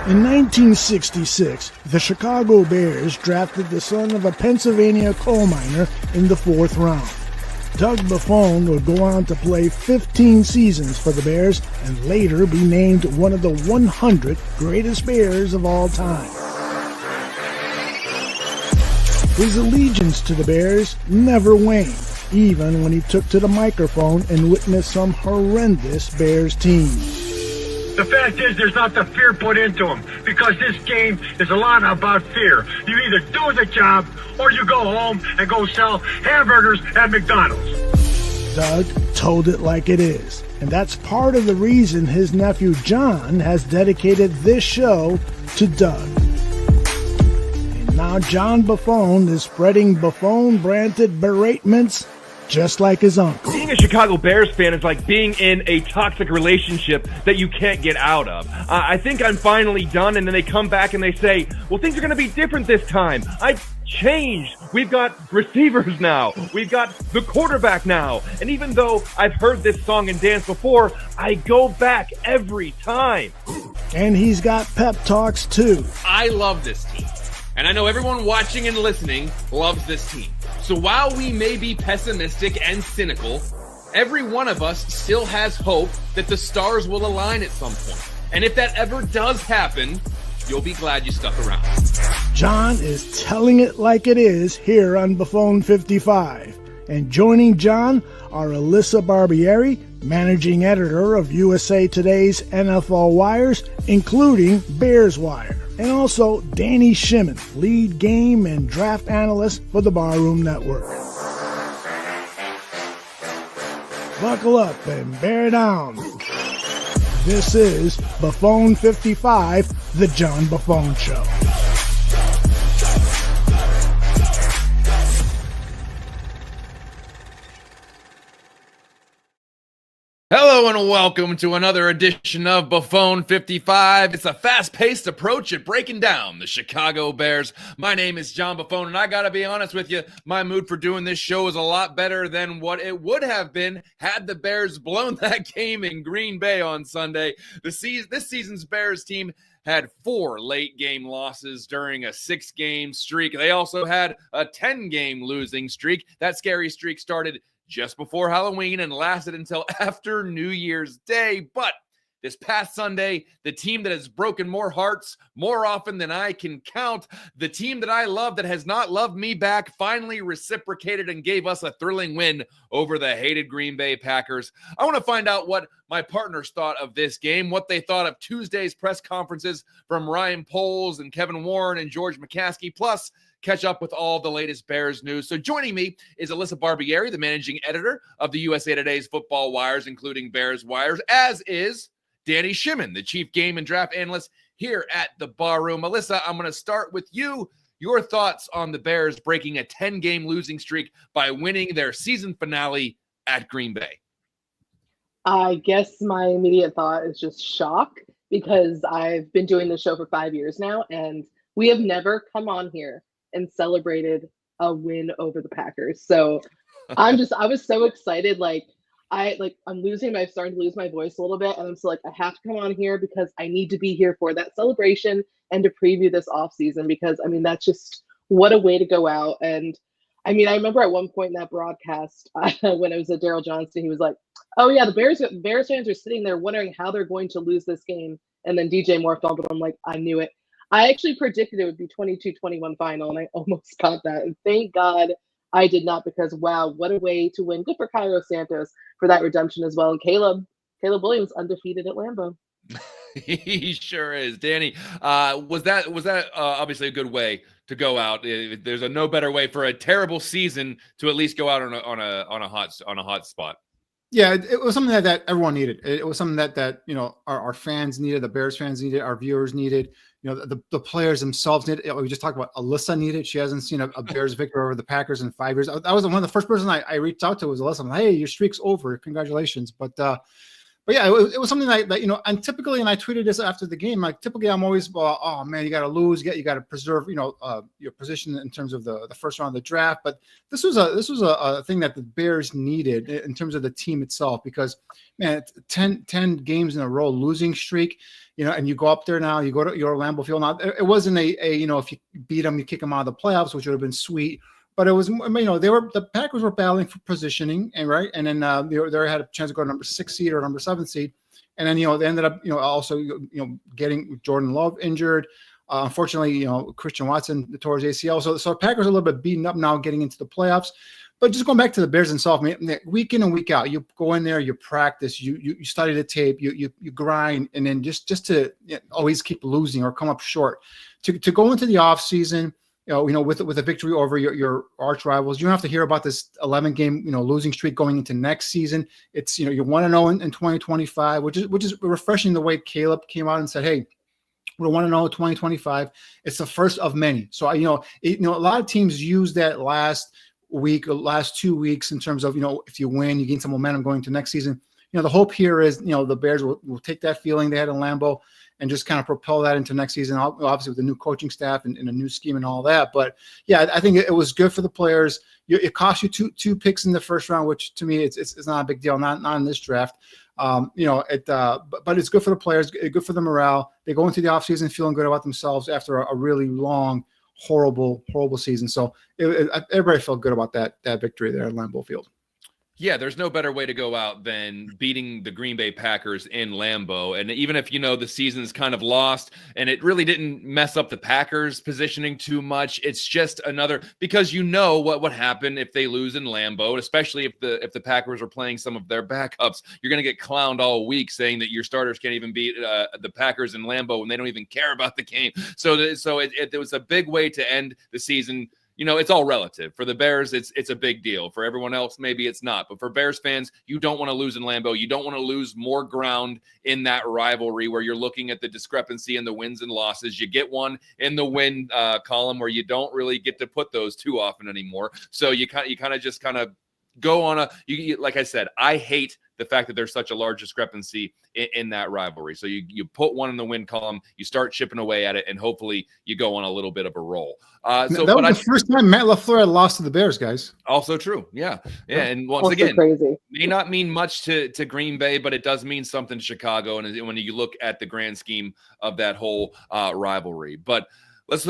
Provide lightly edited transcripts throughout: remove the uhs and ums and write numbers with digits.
In 1966, the Chicago Bears drafted the son of a Pennsylvania coal miner in the 4th round. Doug Buffone would go on to play 15 seasons for the Bears and later be named one of the 100 greatest Bears of all time. His allegiance to the Bears never waned, even when he took to the microphone and witnessed some horrendous Bears teams. The fact is, there's not the fear put into them, because this game is a lot about fear. You either do the job, or you go home and go sell hamburgers at McDonald's. Doug told it like it is, and that's part of the reason his nephew John has dedicated this show to Doug. And now John Buffone is spreading Buffone-branded beratements just like his uncle. Being a Chicago Bears fan is like being in a toxic relationship that you can't get out of. I think I'm finally done, and then they come back and they say, well, things are going to be different this time. I've changed. We've got receivers now. We've got the quarterback now. And even though I've heard this song and dance before, I go back every time. And he's got pep talks, too. I love this team. And I know everyone watching and listening loves this team. So while we may be pessimistic and cynical, every one of us still has hope that the stars will align at some point. And if that ever does happen, you'll be glad you stuck around. John is telling it like it is here on Buffone 55. And joining John are Alyssa Barbieri, managing editor of USA Today's NFL Wires, including Bears Wire, and also Danny Shimon, lead game and draft analyst for the Barroom Network. Buckle up and bear down. This is Buffone 55, the John Buffone Show. Hello and welcome to another edition of Buffone 55. It's a fast-paced approach at breaking down the Chicago Bears. My name is John Buffone, and I gotta be honest with you, my mood for doing this show is a lot better than what it would have been had the Bears blown that game in Green Bay on Sunday. This season's Bears team had 4 late-game losses during a 6-game streak. They also had a 10-game losing streak. That scary streak started just before Halloween and lasted until after New Year's Day. But this past Sunday, the team that has broken more hearts more often than I can count, the team that I love that has not loved me back, finally reciprocated and gave us a thrilling win over the hated Green Bay Packers. I want to find out what my partners thought of this game, what they thought of Tuesday's press conferences from Ryan Poles and Kevin Warren and George McCaskey, plus catch up with all the latest Bears news. So joining me is Alyssa Barbieri, the managing editor of the USA Today's Football Wires, including Bears Wires, as is Danny Shimon, the chief game and draft analyst here at the Barroom. Alyssa, I'm going to start with you. Your thoughts on the Bears breaking a 10-game losing streak by winning their season finale at Green Bay? I guess my immediate thought is just shock, because I've been doing this show for 5 years now, and we have never come on here and celebrated a win over the Packers. So I was so excited. I'm starting to lose my voice a little bit. And I'm still like, I have to come on here because I need to be here for that celebration and to preview this off season, because that's just what a way to go out. And I remember at one point in that broadcast when it was a Daryl Johnston, he was like, oh yeah, the Bears fans are sitting there wondering how they're going to lose this game. And then DJ Moore fumbled. I'm like, I knew it. I actually predicted it would be 22-21 final, and I almost got that. And thank God I did not, because, wow, what a way to win. Good for Cairo Santos for that redemption as well. And Caleb Williams undefeated at Lambeau. He sure is. Danny, was that obviously a good way to go out? There's no better way for a terrible season to at least go out on a hot spot. Yeah, it was something that everyone needed. It was something that our fans needed, the Bears fans needed, our viewers needed. The players themselves needed. We just talked about Alyssa needed. She hasn't seen a Bears victory over the Packers in 5 years. That was one of the first person I reached out to was Alyssa. I'm like, hey, your streak's over. Congratulations. But But yeah, it was something that, you know, and typically, and I tweeted this after the game, like typically I'm always, oh man, you got to lose, you got to preserve, you know, your position in terms of the first round of the draft. But this was a thing that the Bears needed in terms of the team itself, because man, 10 games in a row losing streak, you know, and you go up there now, you go to your Lambeau Field. Now it wasn't a you know, if you beat them, you kick them out of the playoffs, which would have been sweet. But it was, you know, the Packers were battling for positioning, and right, and then they had a chance to go to number 6 seed or number 7 seed, and then, you know, they ended up, you know, also, you know, getting Jordan Love injured. Unfortunately, you know, Christian Watson tore his ACL, so Packers are a little bit beaten up now getting into the playoffs. But just going back to the Bears themselves, man, week in and week out, you go in there, you practice, you study the tape, you grind, and then just to, you know, always keep losing or come up short. To go into the off season, you know, with a victory over your arch rivals, you don't have to hear about this 11-game, you know, losing streak going into next season. It's, you know, you're 1-0 in 2025, which is refreshing, the way Caleb came out and said, hey, we're 1-0 2025. It's the first of many. So, you know, a lot of teams use that last week or last 2 weeks in terms of, you know, if you win, you gain some momentum going to next season. You know, the hope here is, you know, the Bears will take that feeling they had in Lambeau and just kind of propel that into next season, obviously with the new coaching staff and a new scheme and all that. But yeah, I think it was good for the players. It cost you two picks in the first round, which to me it's not a big deal, not in this draft. You know, but it's good for the players, good for the morale. They go into the offseason feeling good about themselves after a really long, horrible season. So everybody felt good about that victory there at Lambeau Field. Yeah, there's no better way to go out than beating the Green Bay Packers in Lambeau. And even if, you know, the season's kind of lost and it really didn't mess up the Packers positioning too much, it's just another, because you know what would happen if they lose in Lambeau, especially if the Packers are playing some of their backups. You're going to get clowned all week saying that your starters can't even beat the Packers in Lambeau when they don't even care about the game. So it was a big way to end the season. You know, it's all relative. For the Bears, it's a big deal. For everyone else, maybe it's not. But for Bears fans, you don't want to lose in Lambeau. You don't want to lose more ground in that rivalry where you're looking at the discrepancy in the wins and losses. You get one in the win column where you don't really get to put those too often anymore. So you kind of go on like I said, I hate the fact that there's such a large discrepancy in that rivalry. So you put one in the win column, you start chipping away at it, and hopefully you go on a little bit of a roll. That was the first time Matt LaFleur had lost to the Bears, guys. Also true. Yeah. And once again, may not mean much to Green Bay, but it does mean something to Chicago. And when you look at the grand scheme of that whole rivalry, but let's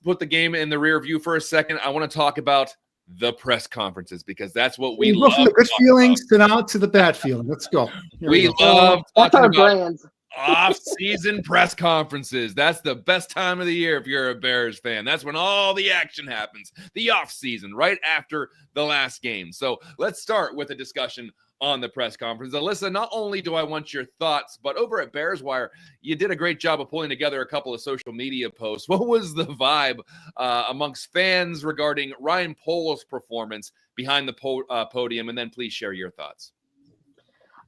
put the game in the rear view for a second. I want to talk about the press conferences, because that's what we love. From the good feelings to now to the bad feeling. Let's go. We love that's our talking about brand. off-season press conferences. That's the best time of the year if you're a Bears fan. That's when all the action happens. The off-season, right after the last game. So let's start with a discussion on the press conference. Alyssa, not only do I want your thoughts, but over at Bears Wire, you did a great job of pulling together a couple of social media posts. What was the vibe amongst fans regarding Ryan Poles' performance behind the podium? And then please share your thoughts.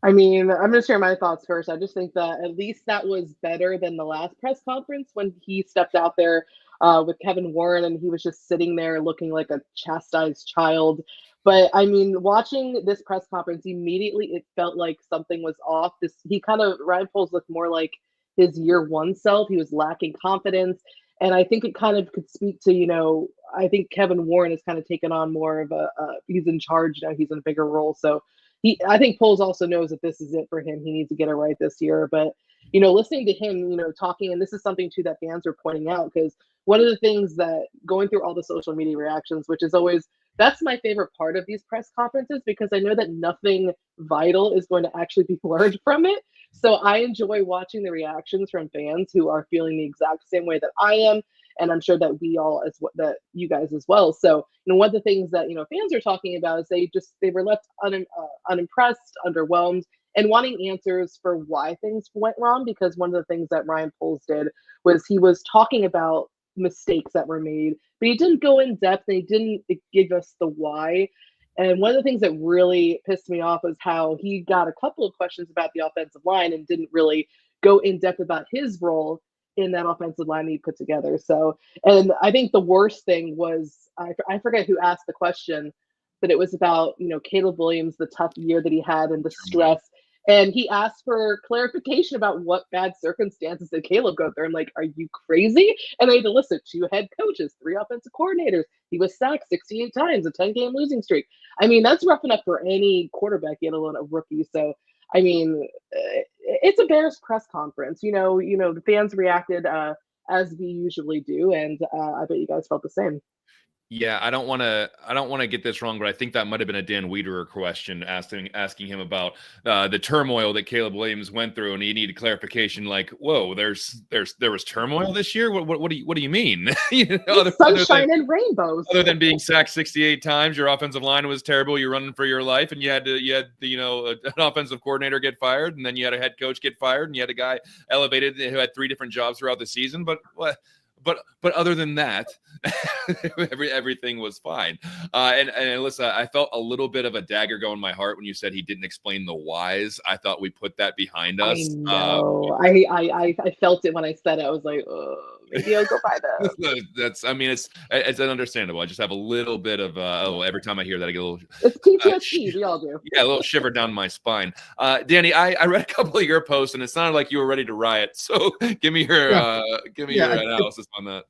I mean, I'm going to share my thoughts first. I just think that at least that was better than the last press conference when he stepped out there with Kevin Warren and he was just sitting there looking like a chastised child. But I mean, watching this press conference, immediately it felt like something was off. Ryan Poles looked more like his year one self. He was lacking confidence. And I think it kind of could speak to, you know, I think Kevin Warren has kind of taken on more of he's in charge now. He's in a bigger role. So I think Poles also knows that this is it for him. He needs to get it right this year. But, you know, listening to him, you know, talking, and this is something too that fans are pointing out, because one of the things that going through all the social media reactions, which is always, that's my favorite part of these press conferences, because I know that nothing vital is going to actually be learned from it. So I enjoy watching the reactions from fans who are feeling the exact same way that I am. And I'm sure that that you guys as well. So, you know, one of the things that, you know, fans are talking about is they were left unimpressed, underwhelmed, and wanting answers for why things went wrong. Because one of the things that Ryan Poles did was he was talking about mistakes that were made, but he didn't go in depth and he didn't give us the why. And one of the things that really pissed me off was how he got a couple of questions about the offensive line and didn't really go in depth about his role in that offensive line he put together. So, and I think the worst thing was, I forget who asked the question, but it was about, you know, Caleb Williams, the tough year that he had and the stress. And he asked for clarification about what bad circumstances did Caleb go through. I'm like, are you crazy? And I had to listen, 2 head coaches, 3 offensive coordinators. He was sacked 68 times, a 10-game losing streak. I mean, that's rough enough for any quarterback, yet alone a rookie. So, I mean, it's a Bears press conference. The fans reacted as we usually do, and I bet you guys felt the same. Yeah, I don't want to get this wrong, but I think that might have been a Dan Wiederer question asking him about the turmoil that Caleb Williams went through, and he needed clarification. Like, whoa, there was turmoil this year. What do you mean? Sunshine and rainbows. Other than being sacked 68 times, your offensive line was terrible. You're running for your life, and you had an offensive coordinator get fired, and then you had a head coach get fired, and you had a guy elevated who had 3 different jobs throughout the season. But what? But other than that, everything was fine. And Alyssa, I felt a little bit of a dagger go in my heart when you said he didn't explain the whys. I thought we put that behind us. I know. I felt it when I said it. I was like, oh, maybe I'll go buy that. It's understandable. I just have a little bit of every time I hear that I get a little. It's PTSD. We all do. Yeah, a little shiver down my spine. Danny, I read a couple of your posts and it sounded like you were ready to riot. So give me your analysis on that.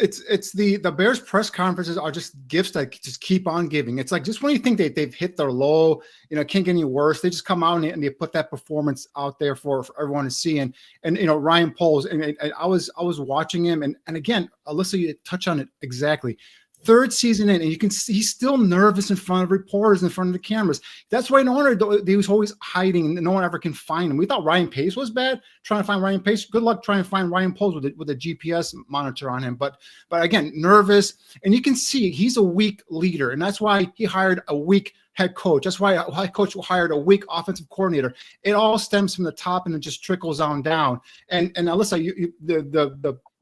It's the Bears press conferences are just gifts that just keep on giving. It's like, just when you think they've hit their low, can't get any worse, they just come out and they put that performance out there for everyone to see. And Ryan Poles, and I was watching him, and again, Alyssa, you touch on it exactly. 3rd season in, and you can see he's still nervous in front of reporters, in front of the cameras. That's why no wonder he was always hiding, and no one ever can find him. We thought Ryan Pace was bad, trying to find Ryan Pace. Good luck trying to find Ryan Poles with a GPS monitor on him. But again, nervous, and you can see he's a weak leader, and that's why he hired a weak head coach. That's why a head coach hired a weak offensive coordinator. It all stems from the top, and it just trickles on down. And Alyssa,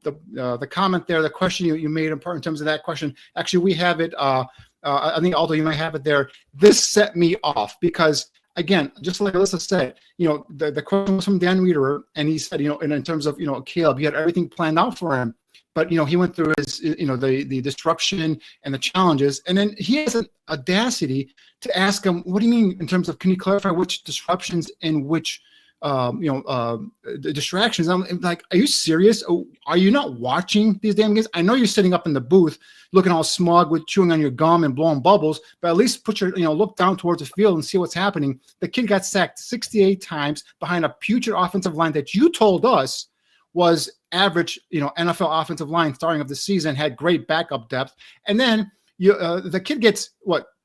the comment there, the question you made in terms of that question, actually we have it. I think Aldo, you might have it there. This set me off because, again, just like Alyssa said, the question was from Dan Wiederer, and he said, and in terms of Caleb, he had everything planned out for him, but he went through his the disruption and the challenges, and then he has an audacity to ask him, what do you mean in terms of, can you clarify which disruptions and which the distractions? I'm like, are you serious? Are you not watching these damn games? I know you're sitting up in the booth looking all smug with chewing on your gum and blowing bubbles, but at least put your, look down towards the field and see what's happening. The kid got sacked 68 times behind a putrid offensive line that you told us was average, NFL offensive line starting of the season, had great backup depth. And then the kid gets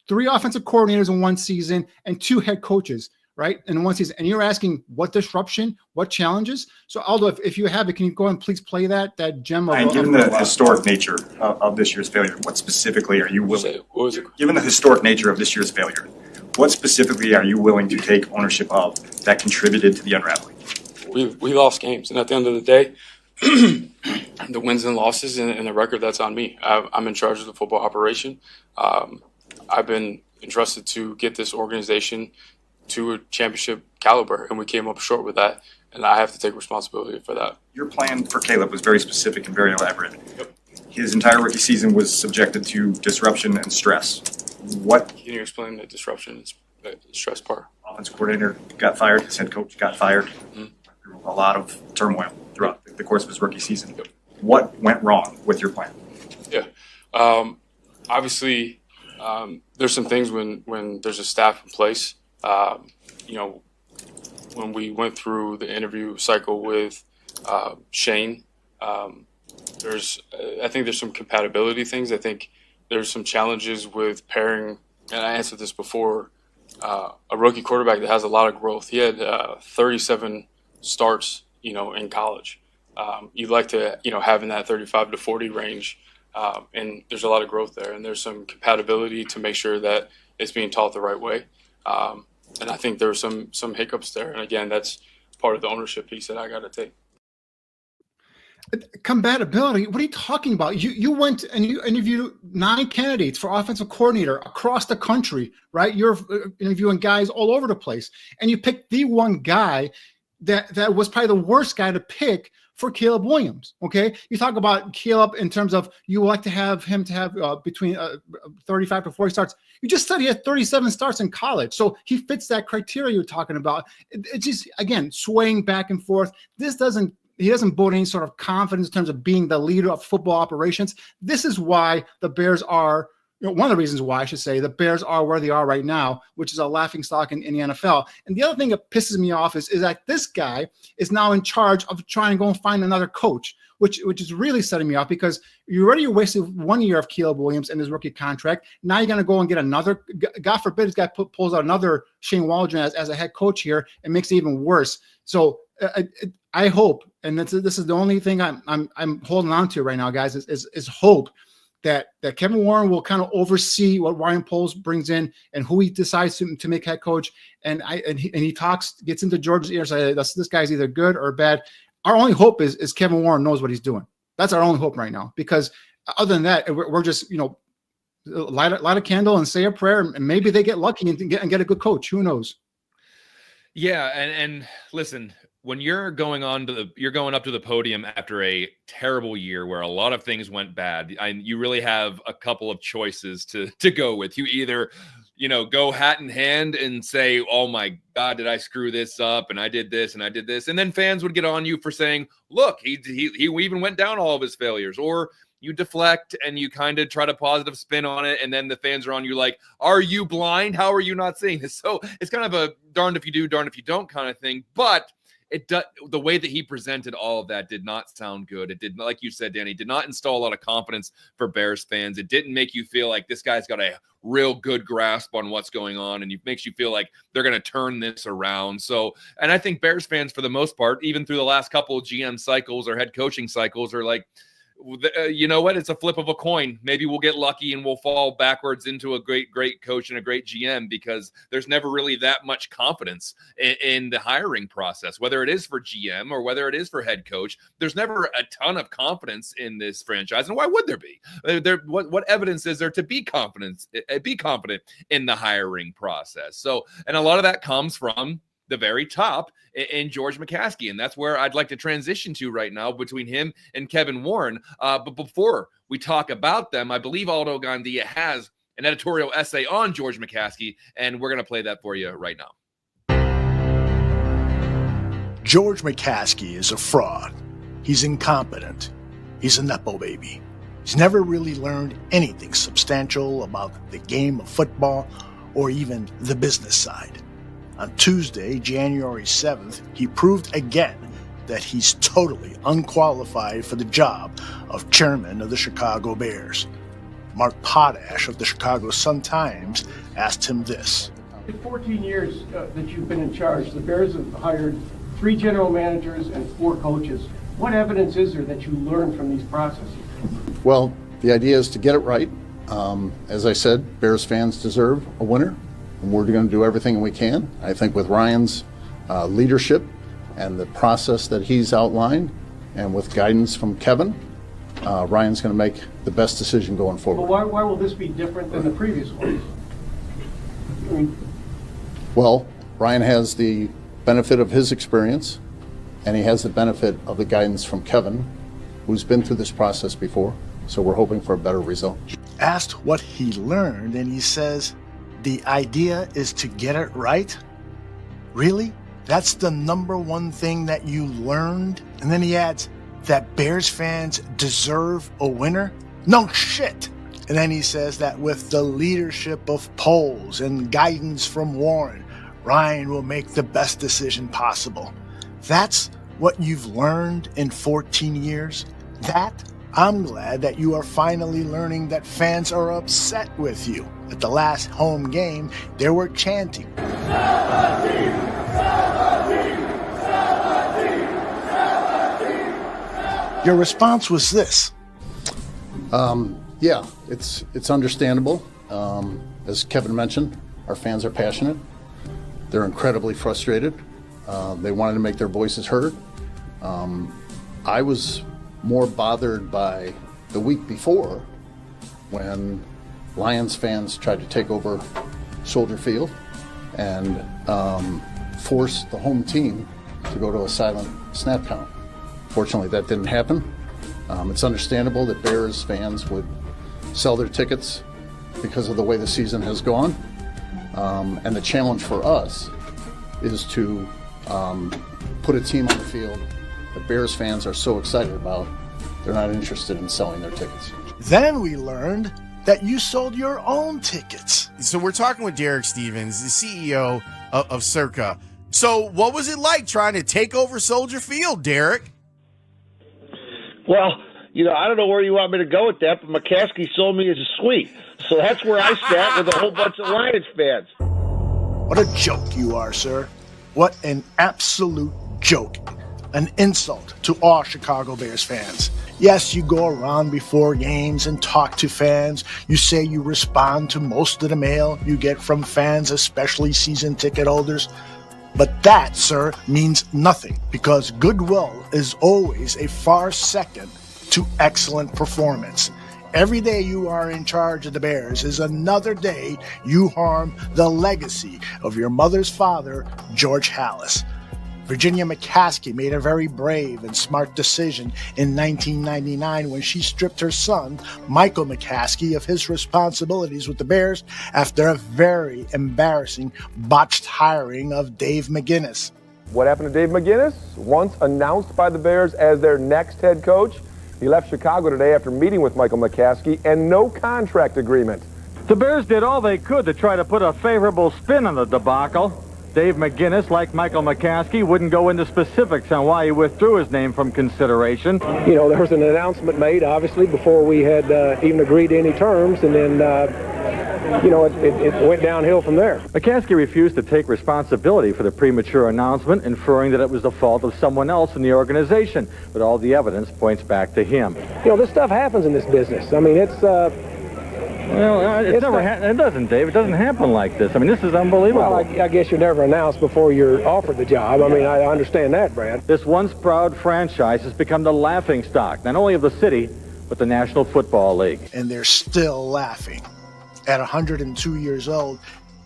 3 offensive coordinators in one season and 2 head coaches, right? In one season. And you're asking what disruption, what challenges? So Aldo, if you have it, can you go and please play that gem of given the historic nature of this year's failure, what specifically are you willing, given the historic nature of this year's failure, what specifically are you willing to take ownership of that contributed to the unraveling? We lost games, and at the end of the day, the wins and losses and the record, that's on me. I'm in charge of the football operation. I've been entrusted to get this organization to a championship caliber, and we came up short with that, and I have to take responsibility for that. Your plan for Caleb was very specific and very elaborate. Yep. His entire rookie season was subjected to disruption and stress. What can you explain the disruption and stress part? Offensive coordinator got fired, his head coach got fired. A lot of turmoil throughout the course of his rookie season. Yep. What went wrong with your plan? Yeah, obviously, there's some things when there's a staff in place. When we went through the interview cycle with Shane, I think there's some compatibility things. I think there's some challenges with pairing, and I answered this before, a rookie quarterback that has a lot of growth. He had 37 starts, in college. You'd like to, have in that 35 to 40 range, and there's a lot of growth there, and there's some compatibility to make sure that it's being taught the right way. And I think there were some hiccups there. And again, that's part of the ownership piece that I got to take. Compatibility? What are you talking about? You went and you interviewed 9 candidates for offensive coordinator across the country, right? You're interviewing guys all over the place, and you picked the one guy that was probably the worst guy to pick for Caleb Williams. Okay, you talk about Caleb in terms of you like to have him to have between 35 to 40 starts. You just said he had 37 starts in college, so he fits that criteria you're talking about. It's just, again, swaying back and forth. He doesn't boast any sort of confidence in terms of being the leader of football operations. This is why the Bears are, one of the reasons why, I should say, the Bears are where they are right now, which is a laughingstock in the NFL. And the other thing that pisses me off is that this guy is now in charge of trying to go and find another coach, which is really setting me off, because you already wasted 1 year of Caleb Williams in his rookie contract. Now you're going to go and get another, God forbid, this guy pulls out another Shane Waldron as a head coach here and makes it even worse. So I hope, and this is the only thing I'm holding on to right now, guys, is hope that Kevin Warren will kind of oversee what Ryan Poles brings in and who he decides to make head coach. And he gets into George's ear, says this guy's either good or bad. Our only hope is Kevin Warren knows what he's doing. That's our only hope right now, because other than that, we're just, light a candle and say a prayer, and maybe they get lucky and get a good coach. Who knows? Yeah, and listen, when you're going up to the podium after a terrible year where a lot of things went bad, you really have a couple of choices to go with. You either, go hat in hand and say, oh my God, did I screw this up? And I did this and I did this. And then fans would get on you for saying, look, he even went down all of his failures. Or you deflect and you kind of try to positive spin on it, and then the fans are on you like, are you blind? How are you not seeing this? So it's kind of a darned if you do, darned if you don't kind of thing. But the way that he presented all of that did not sound good. It did, like you said, Danny, did not install a lot of confidence for Bears fans. It didn't make you feel like this guy's got a real good grasp on what's going on, and it makes you feel like they're going to turn this around. So, and I think Bears fans, for the most part, even through the last couple of GM cycles or head coaching cycles, are like, you know what? It's a flip of a coin. Maybe we'll get lucky and we'll fall backwards into a great coach and a great GM, because there's never really that much confidence in the hiring process, whether it is for GM or whether it is for head coach. There's never a ton of confidence in this franchise. And why would there be? What evidence is there to be confident in the hiring process? So, and a lot of that comes from the very top in George McCaskey. And that's where I'd like to transition to right now, between him and Kevin Warren. But before we talk about them, I believe Aldo Gandia has an editorial essay on George McCaskey, and we're going to play that for you right now. George McCaskey is a fraud. He's incompetent. He's a Nepo baby. He's never really learned anything substantial about the game of football or even the business side. On Tuesday, January 7th, he proved again that he's totally unqualified for the job of chairman of the Chicago Bears. Mark Potash of the Chicago Sun-Times asked him this. In 14 years that you've been in charge, the Bears have hired 3 general managers and 4 coaches. What evidence is there that you learned from these processes? Well, the idea is to get it right. As I said, Bears fans deserve a winner, and we're going to do everything we can. I think with Ryan's leadership and the process that he's outlined, and with guidance from Kevin, Ryan's going to make the best decision going forward. But why will this be different than the previous ones? Well, Ryan has the benefit of his experience, and he has the benefit of the guidance from Kevin, who's been through this process before, so we're hoping for a better result. Asked what he learned, and he says, the idea is to get it right? Really? That's the number one thing that you learned? And then he adds that Bears fans deserve a winner? No shit! And then he says that with the leadership of Poles and guidance from Warren, Ryan will make the best decision possible. That's what you've learned in 14 years? I'm glad that you are finally learning that fans are upset with you. At the last home game, they were chanting. Your response was this. Yeah, it's understandable. As Kevin mentioned, our fans are passionate. They're incredibly frustrated. They wanted to make their voices heard. I was more bothered by the week before when Lions fans tried to take over Soldier Field and force the home team to go to a silent snap count. Unfortunately, that didn't happen. It's understandable that Bears fans would sell their tickets because of the way the season has gone. And the challenge for us is to put a team on the field that Bears fans are so excited about, they're not interested in selling their tickets. Then we learned that you sold your own tickets. So we're talking with Derek Stevens, the CEO of Circa. So what was it like trying to take over Soldier Field, Derek? Well, I don't know where you want me to go with that, but McCaskey sold me as a suite. So that's where I sat with a whole bunch of Lions fans. What a joke you are, sir. What an absolute joke. An insult to all Chicago Bears fans. Yes, you go around before games and talk to fans. You say you respond to most of the mail you get from fans, especially season ticket holders. But that, sir, means nothing, because goodwill is always a far second to excellent performance. Every day you are in charge of the Bears is another day you harm the legacy of your mother's father, George Halas. Virginia McCaskey made a very brave and smart decision in 1999 when she stripped her son, Michael McCaskey, of his responsibilities with the Bears after a very embarrassing botched hiring of Dave McGinnis. What happened to Dave McGinnis? Once announced by the Bears as their next head coach, he left Chicago today after meeting with Michael McCaskey and no contract agreement. The Bears did all they could to try to put a favorable spin on the debacle. Dave McGinnis, like Michael McCaskey, wouldn't go into specifics on why he withdrew his name from consideration. There was an announcement made, obviously, before we had even agreed to any terms, and then, it went downhill from there. McCaskey refused to take responsibility for the premature announcement, inferring that it was the fault of someone else in the organization, but all the evidence points back to him. This stuff happens in this business. I mean, it's... it doesn't, Dave. It doesn't happen like this. I mean, this is unbelievable. Well, I guess you're never announced before you're offered the job. I mean, I understand that, Brad. This once proud franchise has become the laughingstock, not only of the city, but the National Football League. And they're still laughing. At 102 years old,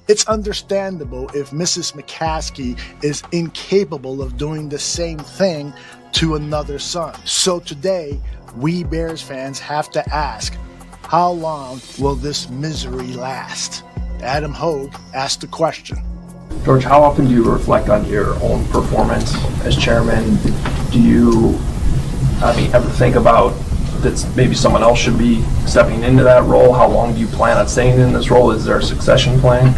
it's understandable if Mrs. McCaskey is incapable of doing the same thing to another son. So today, we Bears fans have to ask, how long will this misery last? Adam Hogue asked the question. George, how often do you reflect on your own performance as chairman? Do you, ever think about that maybe someone else should be stepping into that role? How long do you plan on staying in this role? Is there a succession plan?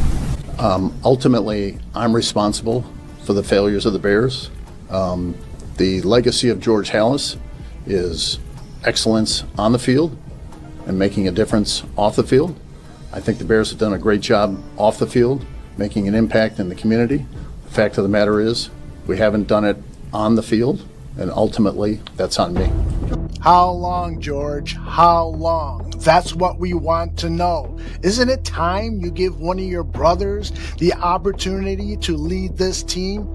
Ultimately, I'm responsible for the failures of the Bears. The legacy of George Halas is excellence on the field and making a difference off the field. I think the Bears have done a great job off the field, making an impact in the community. The fact of the matter is, we haven't done it on the field, and ultimately, that's on me. How long, George? How long? That's what we want to know. Isn't it time you give one of your brothers the opportunity to lead this team?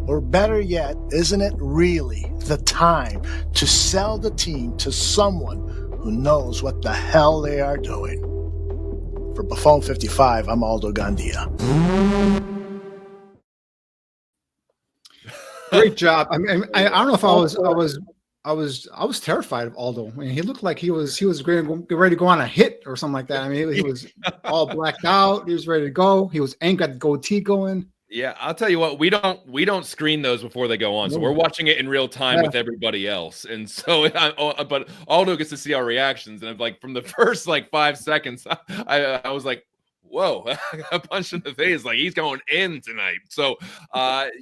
Or better yet, isn't it really the time to sell the team to someone who knows what the hell they are doing? For Buffone 55, I'm Aldo Gandia. Great job. I mean, I don't know if I was terrified of Aldo. I mean, he looked like he was ready to go on a hit or something like that. I mean, he was all blacked out. He was ready to go. He was angry, got the goatee going. Yeah, I'll tell you what, we don't screen those before they go on, so we're watching it in real time with everybody else, and so but Aldo gets to see our reactions, and from the first 5 seconds, I was like, whoa, I got punched in the face, he's going in tonight. So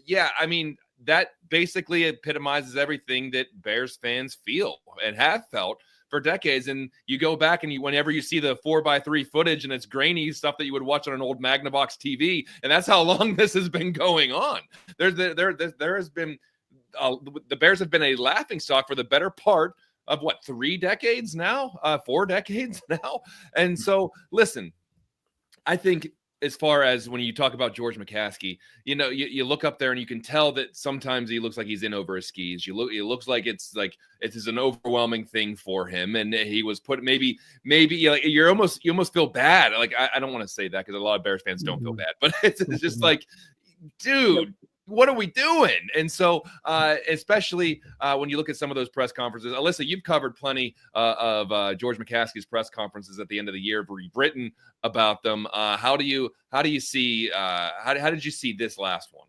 yeah, I mean, that basically epitomizes everything that Bears fans feel and have felt for decades. And you go back and whenever you see the 4x3 footage and it's grainy stuff that you would watch on an old Magnavox TV, and that's how long this has been going on. There has been the Bears have been a laughingstock for the better part of 3 decades now, 4 decades now. And so, listen, I think as far as when you talk about George McCaskey, you look up there and you can tell that sometimes he looks like he's in over his skis. It looks like it is an overwhelming thing for him, and he was put maybe you almost feel bad. I don't want to say that because a lot of Bears fans don't feel bad, but it's just dude, what are we doing? And so, especially when you look at some of those press conferences, Alyssa, you've covered plenty of George McCaskey's press conferences at the end of the year. You've written about them. How did you see? How did you see this last one?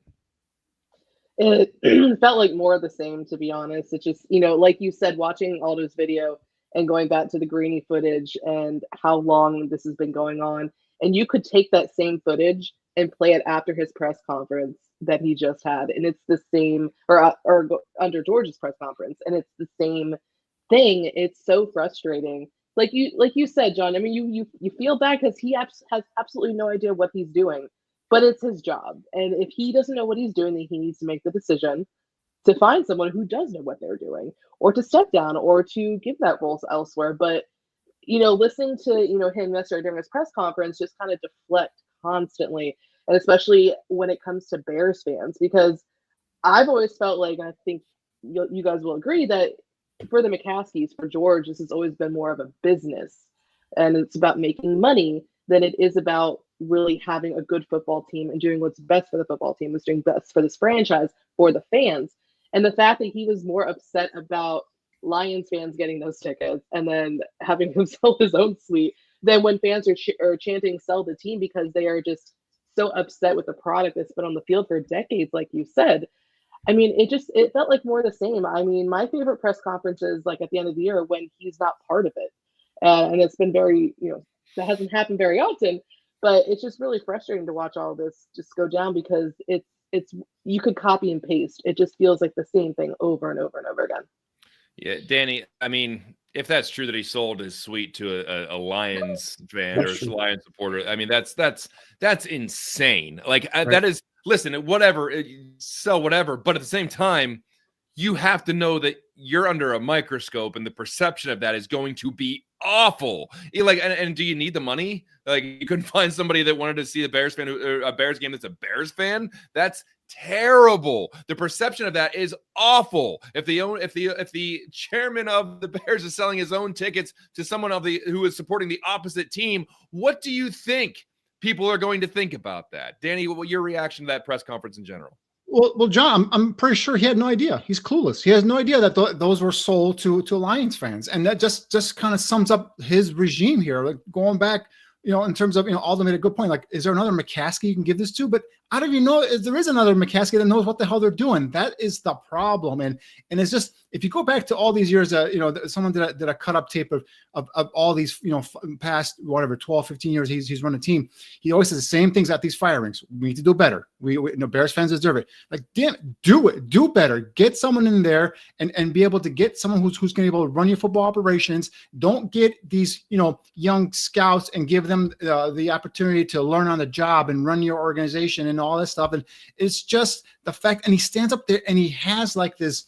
It felt like more of the same, to be honest. It's just, like you said, watching Aldo's video and going back to the Greeny footage and how long this has been going on. And you could take that same footage and play it after his press conference that he just had. And it's the same, or under George's press conference. And it's the same thing. It's so frustrating. Like you said, John, I mean, you feel bad because he has absolutely no idea what he's doing. But it's his job. And if he doesn't know what he's doing, then he needs to make the decision to find someone who does know what they're doing, or to step down, or to give that role elsewhere. But, listening to, him yesterday during his press conference just kind of deflect constantly. And especially when it comes to Bears fans, because I've always felt like, I think you guys will agree, that for the McCaskeys, for George, this has always been more of a business. And it's about making money than it is about really having a good football team and doing what's best for the football team, is doing best for this franchise, for the fans. And the fact that he was more upset about Lions fans getting those tickets and then having him sell his own suite than when fans are chanting "sell the team," because they are just so upset with the product that's been on the field for decades, like you said. I mean, it felt like more of the same. I mean, my favorite press conferences, like at the end of the year, when he's not part of it. And it's been very, that hasn't happened very often. But it's just really frustrating to watch all this just go down, because it's you could copy and paste. It just feels like the same thing over and over and over again. Yeah, Danny, I mean, if that's true that he sold his suite to a Lions fan or a Lions supporter, I mean, that's insane. Like, Right. that is, listen, whatever, sell whatever. But at the same time, you have to know that you're under a microscope, and the perception of that is going to be awful. And do you need the money? Like, you couldn't find somebody that wanted to see a Bears fan, or a Bears game that's a Bears fan. That's terrible. The perception of that is awful. If the chairman of the Bears is selling his own tickets to someone who is supporting the opposite team, what do you think people are going to think about that? Danny, what your reaction to that press conference in general? Well, John, I'm pretty sure he had no idea. He's clueless. He has no idea that those were sold to Lions fans, and that just kind of sums up his regime here. Like, going back, in terms of, Aldo made a good point. Like, is there another McCaskey you can give this to? But I don't even know if there is another McCaskey that knows what the hell they're doing. That is the problem. And it's just, if you go back to all these years, someone did a cut up tape of all these, past whatever 12, 15 years he's run a team. He always says the same things at these firings. We need to do better. We Bears fans deserve it. Like, damn, do it, do better. Get someone in there and be able to get someone who's going to be able to run your football operations. Don't get these, young scouts and give them the opportunity to learn on the job and run your organization and all this stuff. And it's just the fact, and he stands up there and he has like this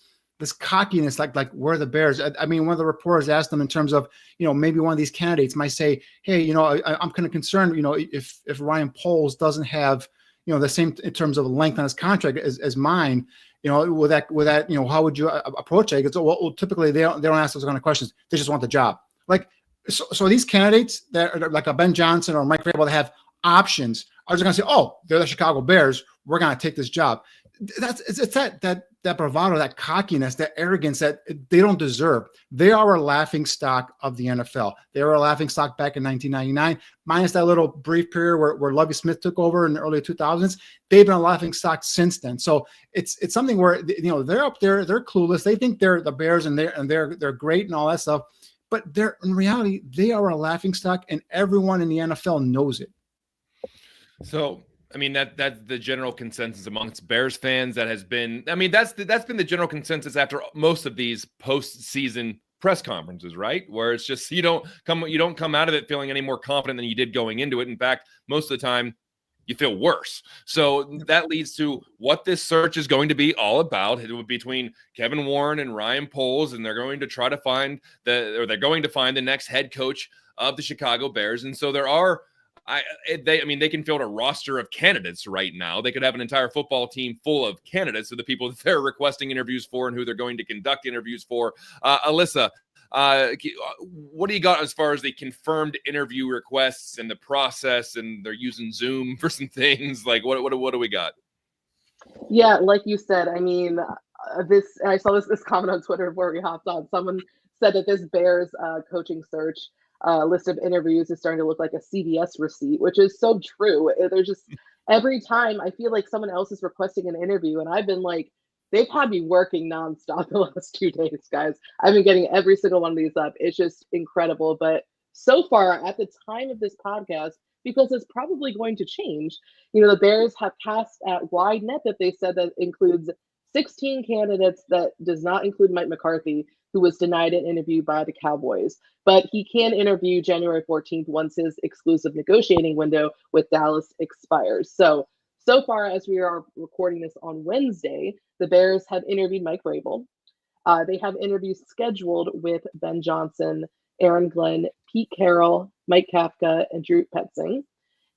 cockiness, like we're the Bears. I mean, one of the reporters asked him in terms of, maybe one of these candidates might say, hey, I'm kind of concerned, if Ryan Poles doesn't have, the same in terms of length on his contract as mine, with that, how would you approach it? He goes, well, typically they don't ask those kind of questions. They just want the job. Like, so these candidates that are like a Ben Johnson or Mike Vrabel that have options are just going to say, oh, they're the Chicago Bears, we're going to take this job. It's that bravado, that cockiness, that arrogance that they don't deserve. They are a laughing stock of the NFL. They were a laughing stock back in 1999, minus that little brief period where Lovie Smith took over in the early 2000s. They've been a laughing stock since then. So it's something where, they're up there, they're clueless. They think they're the Bears and they're great and all that stuff. But in reality, they are a laughing stock, and everyone in the NFL knows it. So, I mean, that's the general consensus amongst Bears fans. That's been the general consensus after most of these postseason press conferences, right? Where it's just you don't come out of it feeling any more confident than you did going into it. In fact, most of the time you feel worse. So that leads to what this search is going to be all about. It will be between Kevin Warren and Ryan Poles, and they're going to try to find the next head coach of the Chicago Bears. And so there are. They can field a roster of candidates right now. They could have an entire football team full of candidates of the people that they're requesting interviews for and who they're going to conduct interviews for. Alyssa, what do you got as far as the confirmed interview requests and the process? And they're using Zoom for some things. Like, what do we got? Yeah, like you said, I mean, I saw this comment on Twitter before we hopped on. Someone said that this Bears coaching search list of interviews is starting to look like a CVS receipt, which is so true. They're just every time I feel like someone else is requesting an interview, and I've been like, they've had me working nonstop the last 2 days, guys. I've been getting every single one of these up. It's just incredible. But so far, at the time of this podcast, because it's probably going to change, the Bears have cast at wide net that they said that includes 16 candidates that does not include Mike McCarthy, who was denied an interview by the Cowboys. But he can interview January 14th once his exclusive negotiating window with Dallas expires. So far as we are recording this on Wednesday, the Bears have interviewed Mike Vrabel. They have interviews scheduled with Ben Johnson, Aaron Glenn, Pete Carroll, Mike Kafka, and Drew Petzing.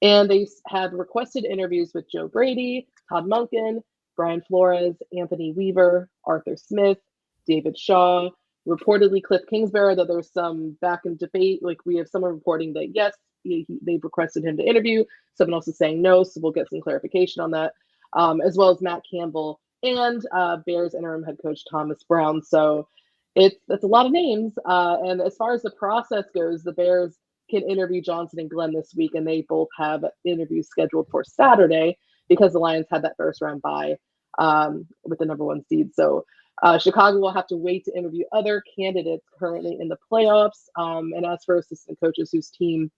And they have requested interviews with Joe Brady, Todd Monken, Brian Flores, Anthony Weaver, Arthur Smith, David Shaw, reportedly Cliff Kingsbury, though there's some back and debate. Like we have someone reporting that, yes, they've requested him to interview. Someone else is saying no, so we'll get some clarification on that, as well as Matt Campbell and Bears interim head coach Thomas Brown. So it's a lot of names. And as far as the process goes, the Bears can interview Johnson and Glenn this week, and they both have interviews scheduled for Saturday because the Lions had that first round bye with the number 1 seed. So Chicago will have to wait to interview other candidates currently in the playoffs. And as for assistant coaches whose team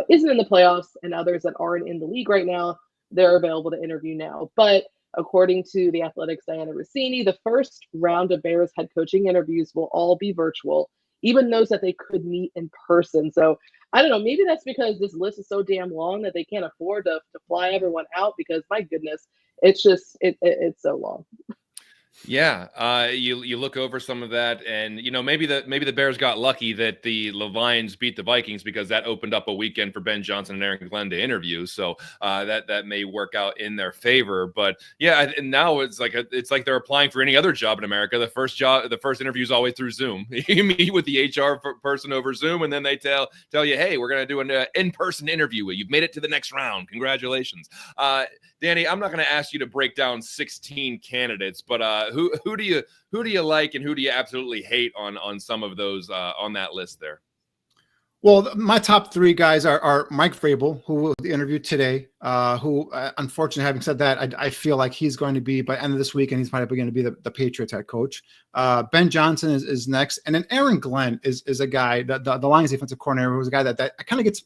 isn't in the playoffs and others that aren't in the league right now, they're available to interview now. But according to the Athletics' Diana Rossini, the first round of Bears head coaching interviews will all be virtual, even those that they could meet in person. So I don't know, maybe that's because this list is so damn long that they can't afford to fly everyone out, because my goodness, it's just, it's so long. Yeah, you look over some of that, and maybe the Bears got lucky that the Lions beat the Vikings, because that opened up a weekend for Ben Johnson and Aaron Glenn to interview. So that may work out in their favor. But yeah, and now it's like they're applying for any other job in America. The first interview is always through Zoom. You meet with the HR person over Zoom, and then they tell you, hey, we're going to do an in-person interview. You've made it to the next round. Congratulations, Danny. I'm not going to ask you to break down 16 candidates, but who do you like and who do you absolutely hate on some of those on that list there? Well, my top 3 guys are Mike Vrabel, who will be interviewed today, who, unfortunately, having said that, I feel like he's going to be, by the end of this week, and he's probably going to be the Patriots head coach. Ben Johnson is next. And then Aaron Glenn is a guy, the Lions defensive coordinator, who's a guy that kind of gets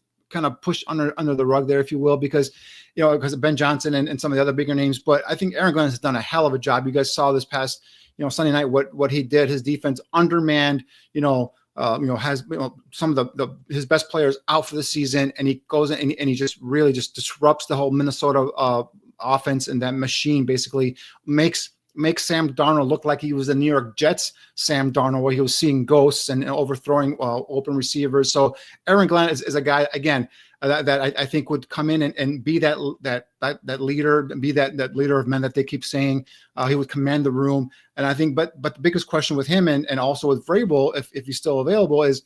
pushed under the rug there, if you will, because of Ben Johnson and some of the other bigger names. But I think Aaron Glenn has done a hell of a job. You guys saw this past Sunday night what he did. His defense undermanned, has some of his best players out for the season, and he goes in and he just really just disrupts the whole Minnesota offense, and that machine basically makes Sam Darnold look like he was the New York Jets Sam Darnold, where he was seeing ghosts and overthrowing open receivers. So Aaron Glenn is a guy, again, that I think would come in and be that leader, be that leader of men that they keep saying. He would command the room. And I think, but the biggest question with him and also with Vrabel, if he's still available, is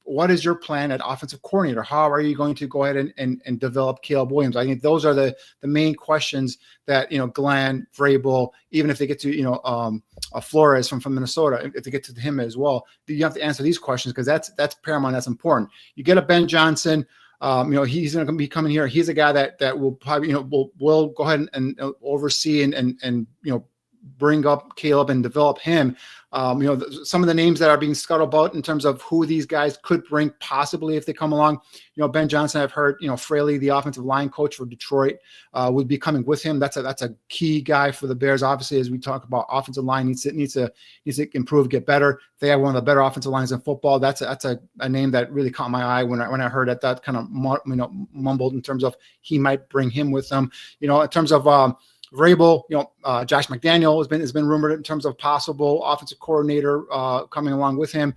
what is your plan at offensive coordinator? How are you going to go ahead and develop Caleb Williams? I think those are the main questions that, Glenn, Vrabel, even if they get to, Flores from Minnesota, if they get to him as well, you have to answer these questions, because that's paramount. That's important. You get a Ben Johnson, he's going to be coming here. He's a guy that will probably, will go ahead and oversee and bring up Caleb and develop him. Some of the names that are being scuttled about in terms of who these guys could bring possibly if they come along. Ben Johnson, I've heard, Fraley, the offensive line coach for Detroit, would be coming with him. That's a key guy for the Bears. Obviously, as we talk about, offensive line needs to improve, get better. They have one of the better offensive lines in football. That's a name that really caught my eye when I heard that kind of mumbled in terms of he might bring him with them. In terms of Vrabel, Josh McDaniel has been rumored in terms of possible offensive coordinator coming along with him.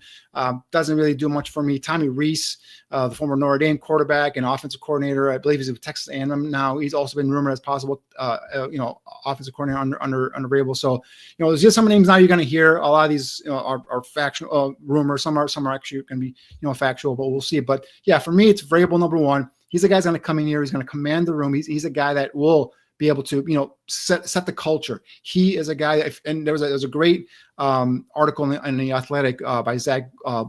Doesn't really do much for me. Tommy Rees, the former Notre Dame quarterback and offensive coordinator, I believe he's with Texas A&M now. He's also been rumored as possible, offensive coordinator under Vrabel. So, there's just some names now you're going to hear. A lot of these are factual rumors. Some are actually going to be factual, but we'll see. But yeah, for me, it's Vrabel number 1. He's a guy who's going to come in here. He's going to command the room. He's a guy that will be able to, set the culture. He is a guy, and there was a great article in the Athletic by Zach. I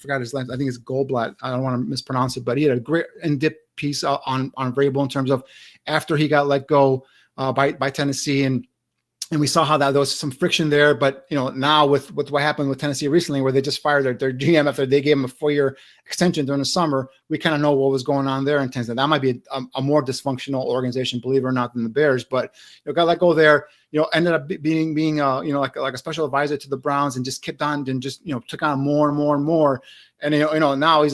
forgot his name. I think it's Goldblatt. I don't want to mispronounce it, but he had a great in-depth piece on Vrabel in terms of after he got let go by Tennessee, and we saw how that there was some friction there. But now with what happened with Tennessee recently, where they just fired their GM after they gave him a 4-year extension during the summer, we kind of know what was going on there in Tennessee. That might be a more dysfunctional organization, believe it or not, than the Bears. But got let go there. Ended up being like a special advisor to the Browns, and just kept on and just took on more and more and more. And now he's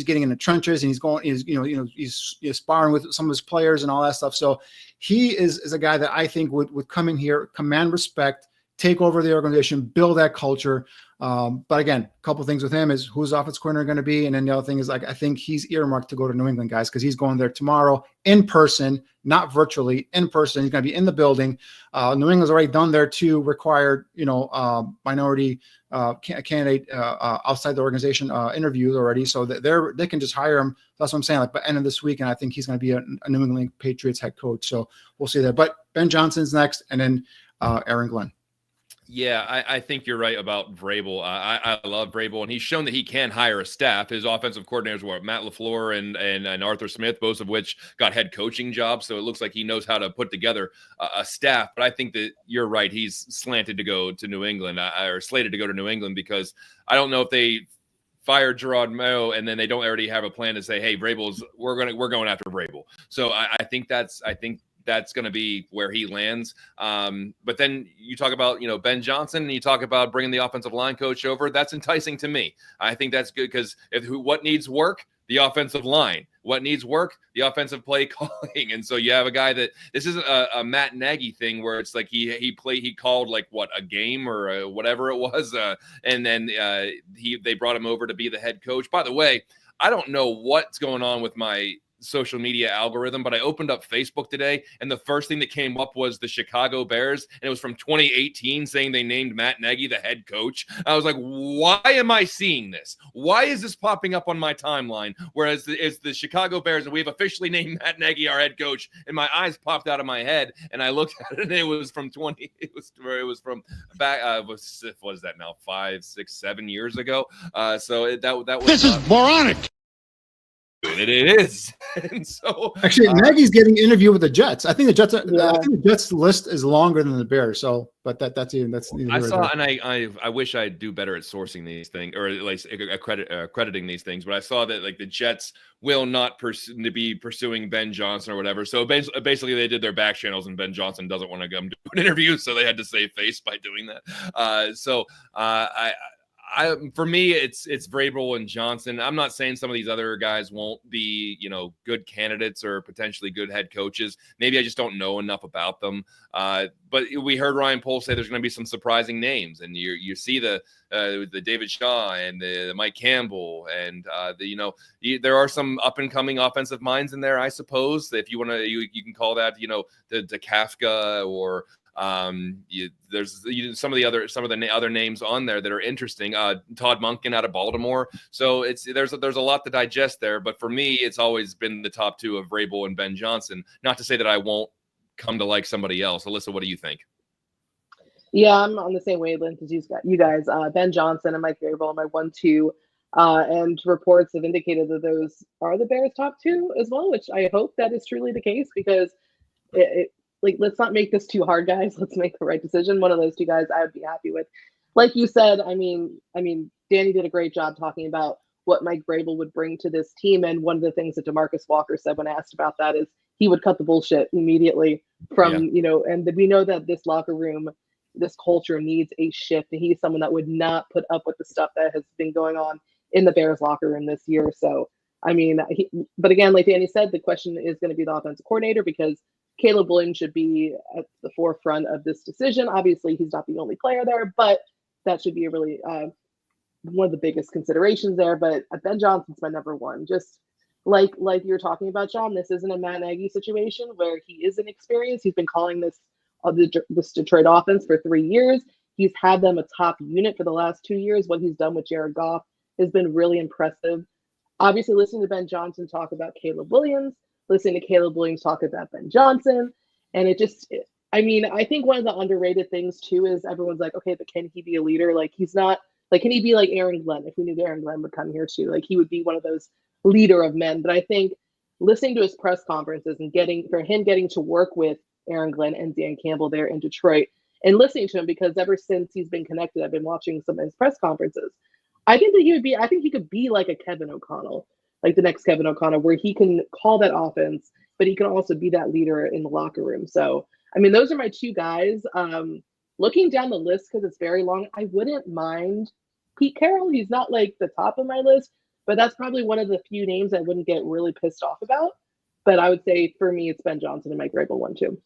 getting in the trenches, and he's sparring with some of his players and all that stuff. So he is a guy that I think would come in here, command respect, take over the organization, build that culture. But again, a couple of things with him is who's offense coordinator going to be, and then the other thing is I think he's earmarked to go to New England, guys, because he's going there tomorrow in person, not virtually, in person. He's going to be in the building. New England's already done their 2 required, minority candidate outside the organization interviews already, so that they can just hire him. That's what I'm saying. Like by the end of this week, and I think he's going to be a New England Patriots head coach. So we'll see there. But Ben Johnson's next, and then Aaron Glenn. Yeah, I think you're right about Vrabel. I love Vrabel, and he's shown that he can hire a staff. His offensive coordinators were Matt LaFleur and Arthur Smith, both of which got head coaching jobs. So it looks like he knows how to put together a staff. But I think that you're right. He's slanted to go to New England, or slated to go to New England, because I don't know if they fire Gerard Mayo and then they don't already have a plan to say, hey, we're going after Vrabel. So I think that's going to be where he lands. But then you talk about, Ben Johnson, and you talk about bringing the offensive line coach over. That's enticing to me. I think that's good, because what needs work? The offensive line. What needs work? The offensive play calling. And so you have a guy that this isn't a Matt Nagy thing where it's like he called like a game or whatever it was. And then they brought him over to be the head coach. By the way, I don't know what's going on with my social media algorithm, but I opened up Facebook today, and the first thing that came up was the Chicago Bears, and it was from 2018 saying they named Matt Nagy the head coach. I was like, why am I seeing this? Why is this popping up on my timeline? Whereas it's the Chicago Bears, and we've officially named Matt Nagy our head coach, and my eyes popped out of my head, and I looked at it, and it was from from back what is that now, 5, 6, 7 years ago. So that was this is moronic. It is. And so actually, Nagy's getting interviewed with the Jets. I think the Jets. I think the Jets list is longer than the Bears. So, but that's I saw, and I wish I'd do better at sourcing these things, or at least crediting these things. But I saw that like the Jets will not be pursuing Ben Johnson or whatever. So basically, they did their back channels, and Ben Johnson doesn't want to come do an interview, so they had to save face by doing that. For me, it's Vrabel and Johnson. I'm not saying some of these other guys won't be, good candidates or potentially good head coaches. Maybe I just don't know enough about them. But we heard Ryan Pohl say there's going to be some surprising names, and you see the David Shaw and the Mike Campbell, and there are some up and coming offensive minds in there, I suppose. If you want to, you can call that the Kafka or. There's some of the other names on there that are interesting. Todd Monken out of Baltimore. So there's a lot to digest there. But for me, it's always been the top 2 of Vrabel and Ben Johnson. Not to say that I won't come to like somebody else. Alyssa, what do you think? Yeah, I'm on the same wavelength as you guys. Ben Johnson and Mike Vrabel are my 1-2. And reports have indicated that those are the Bears' top 2 as well, which I hope that is truly the case, because let's not make this too hard, guys. Let's make the right decision. One of those 2 guys I would be happy with. Like you said, I mean, Danny did a great job talking about what Mike Vrabel would bring to this team. And one of the things that DeMarcus Walker said when asked about that is he would cut the bullshit immediately from, and we know that this locker room, this culture needs a shift. And he's someone that would not put up with the stuff that has been going on in the Bears locker room this year. So, but again, like Danny said, the question is going to be the offensive coordinator, because Caleb Williams should be at the forefront of this decision. Obviously, he's not the only player there, but that should be a really one of the biggest considerations there. But Ben Johnson's my number 1. Just like you're talking about, John, this isn't a Matt Nagy situation where he is inexperienced. He's been calling this Detroit offense for 3 years. He's had them a top unit for the last 2 years. What he's done with Jared Goff has been really impressive. Obviously, listening to Ben Johnson talk about Caleb Williams, listening to Caleb Williams talk about Ben Johnson, And it just, I mean, I think one of the underrated things too is everyone's like, okay, but can he be a leader? Like, he's not, like, can he be like Aaron Glenn? If we knew Aaron Glenn would come here too, like, he would be one of those leader of men. But I think listening to his press conferences and getting to work with Aaron Glenn and Dan Campbell there in Detroit and listening to him, because ever since he's been connected, I've been watching some of his press conferences. I think he could be like a Kevin O'Connell, like the next Kevin O'Connell, where he can call that offense, but he can also be that leader in the locker room. So, I mean, those are my two guys. Looking down the list, because it's very long, I wouldn't mind Pete Carroll. He's not like the top of my list, but that's probably one of the few names I wouldn't get really pissed off about. But I would say for me, it's Ben Johnson and Mike Vrabel 1-2.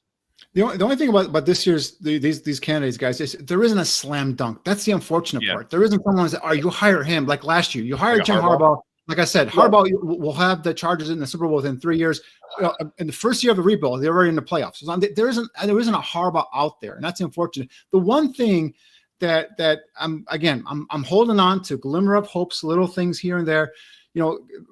The only thing about this year's these candidates, guys, is there isn't a slam dunk. That's the unfortunate part. There isn't someone that, you hire him like last year. You hired Jim Harbaugh. Like I said, Harbaugh will have the Chargers in the Super Bowl within 3 years. In the first year of the rebuild, they're already in the playoffs. So there isn't a Harbaugh out there, and that's unfortunate. The one thing that I'm holding on to, glimmer of hopes, little things here and there.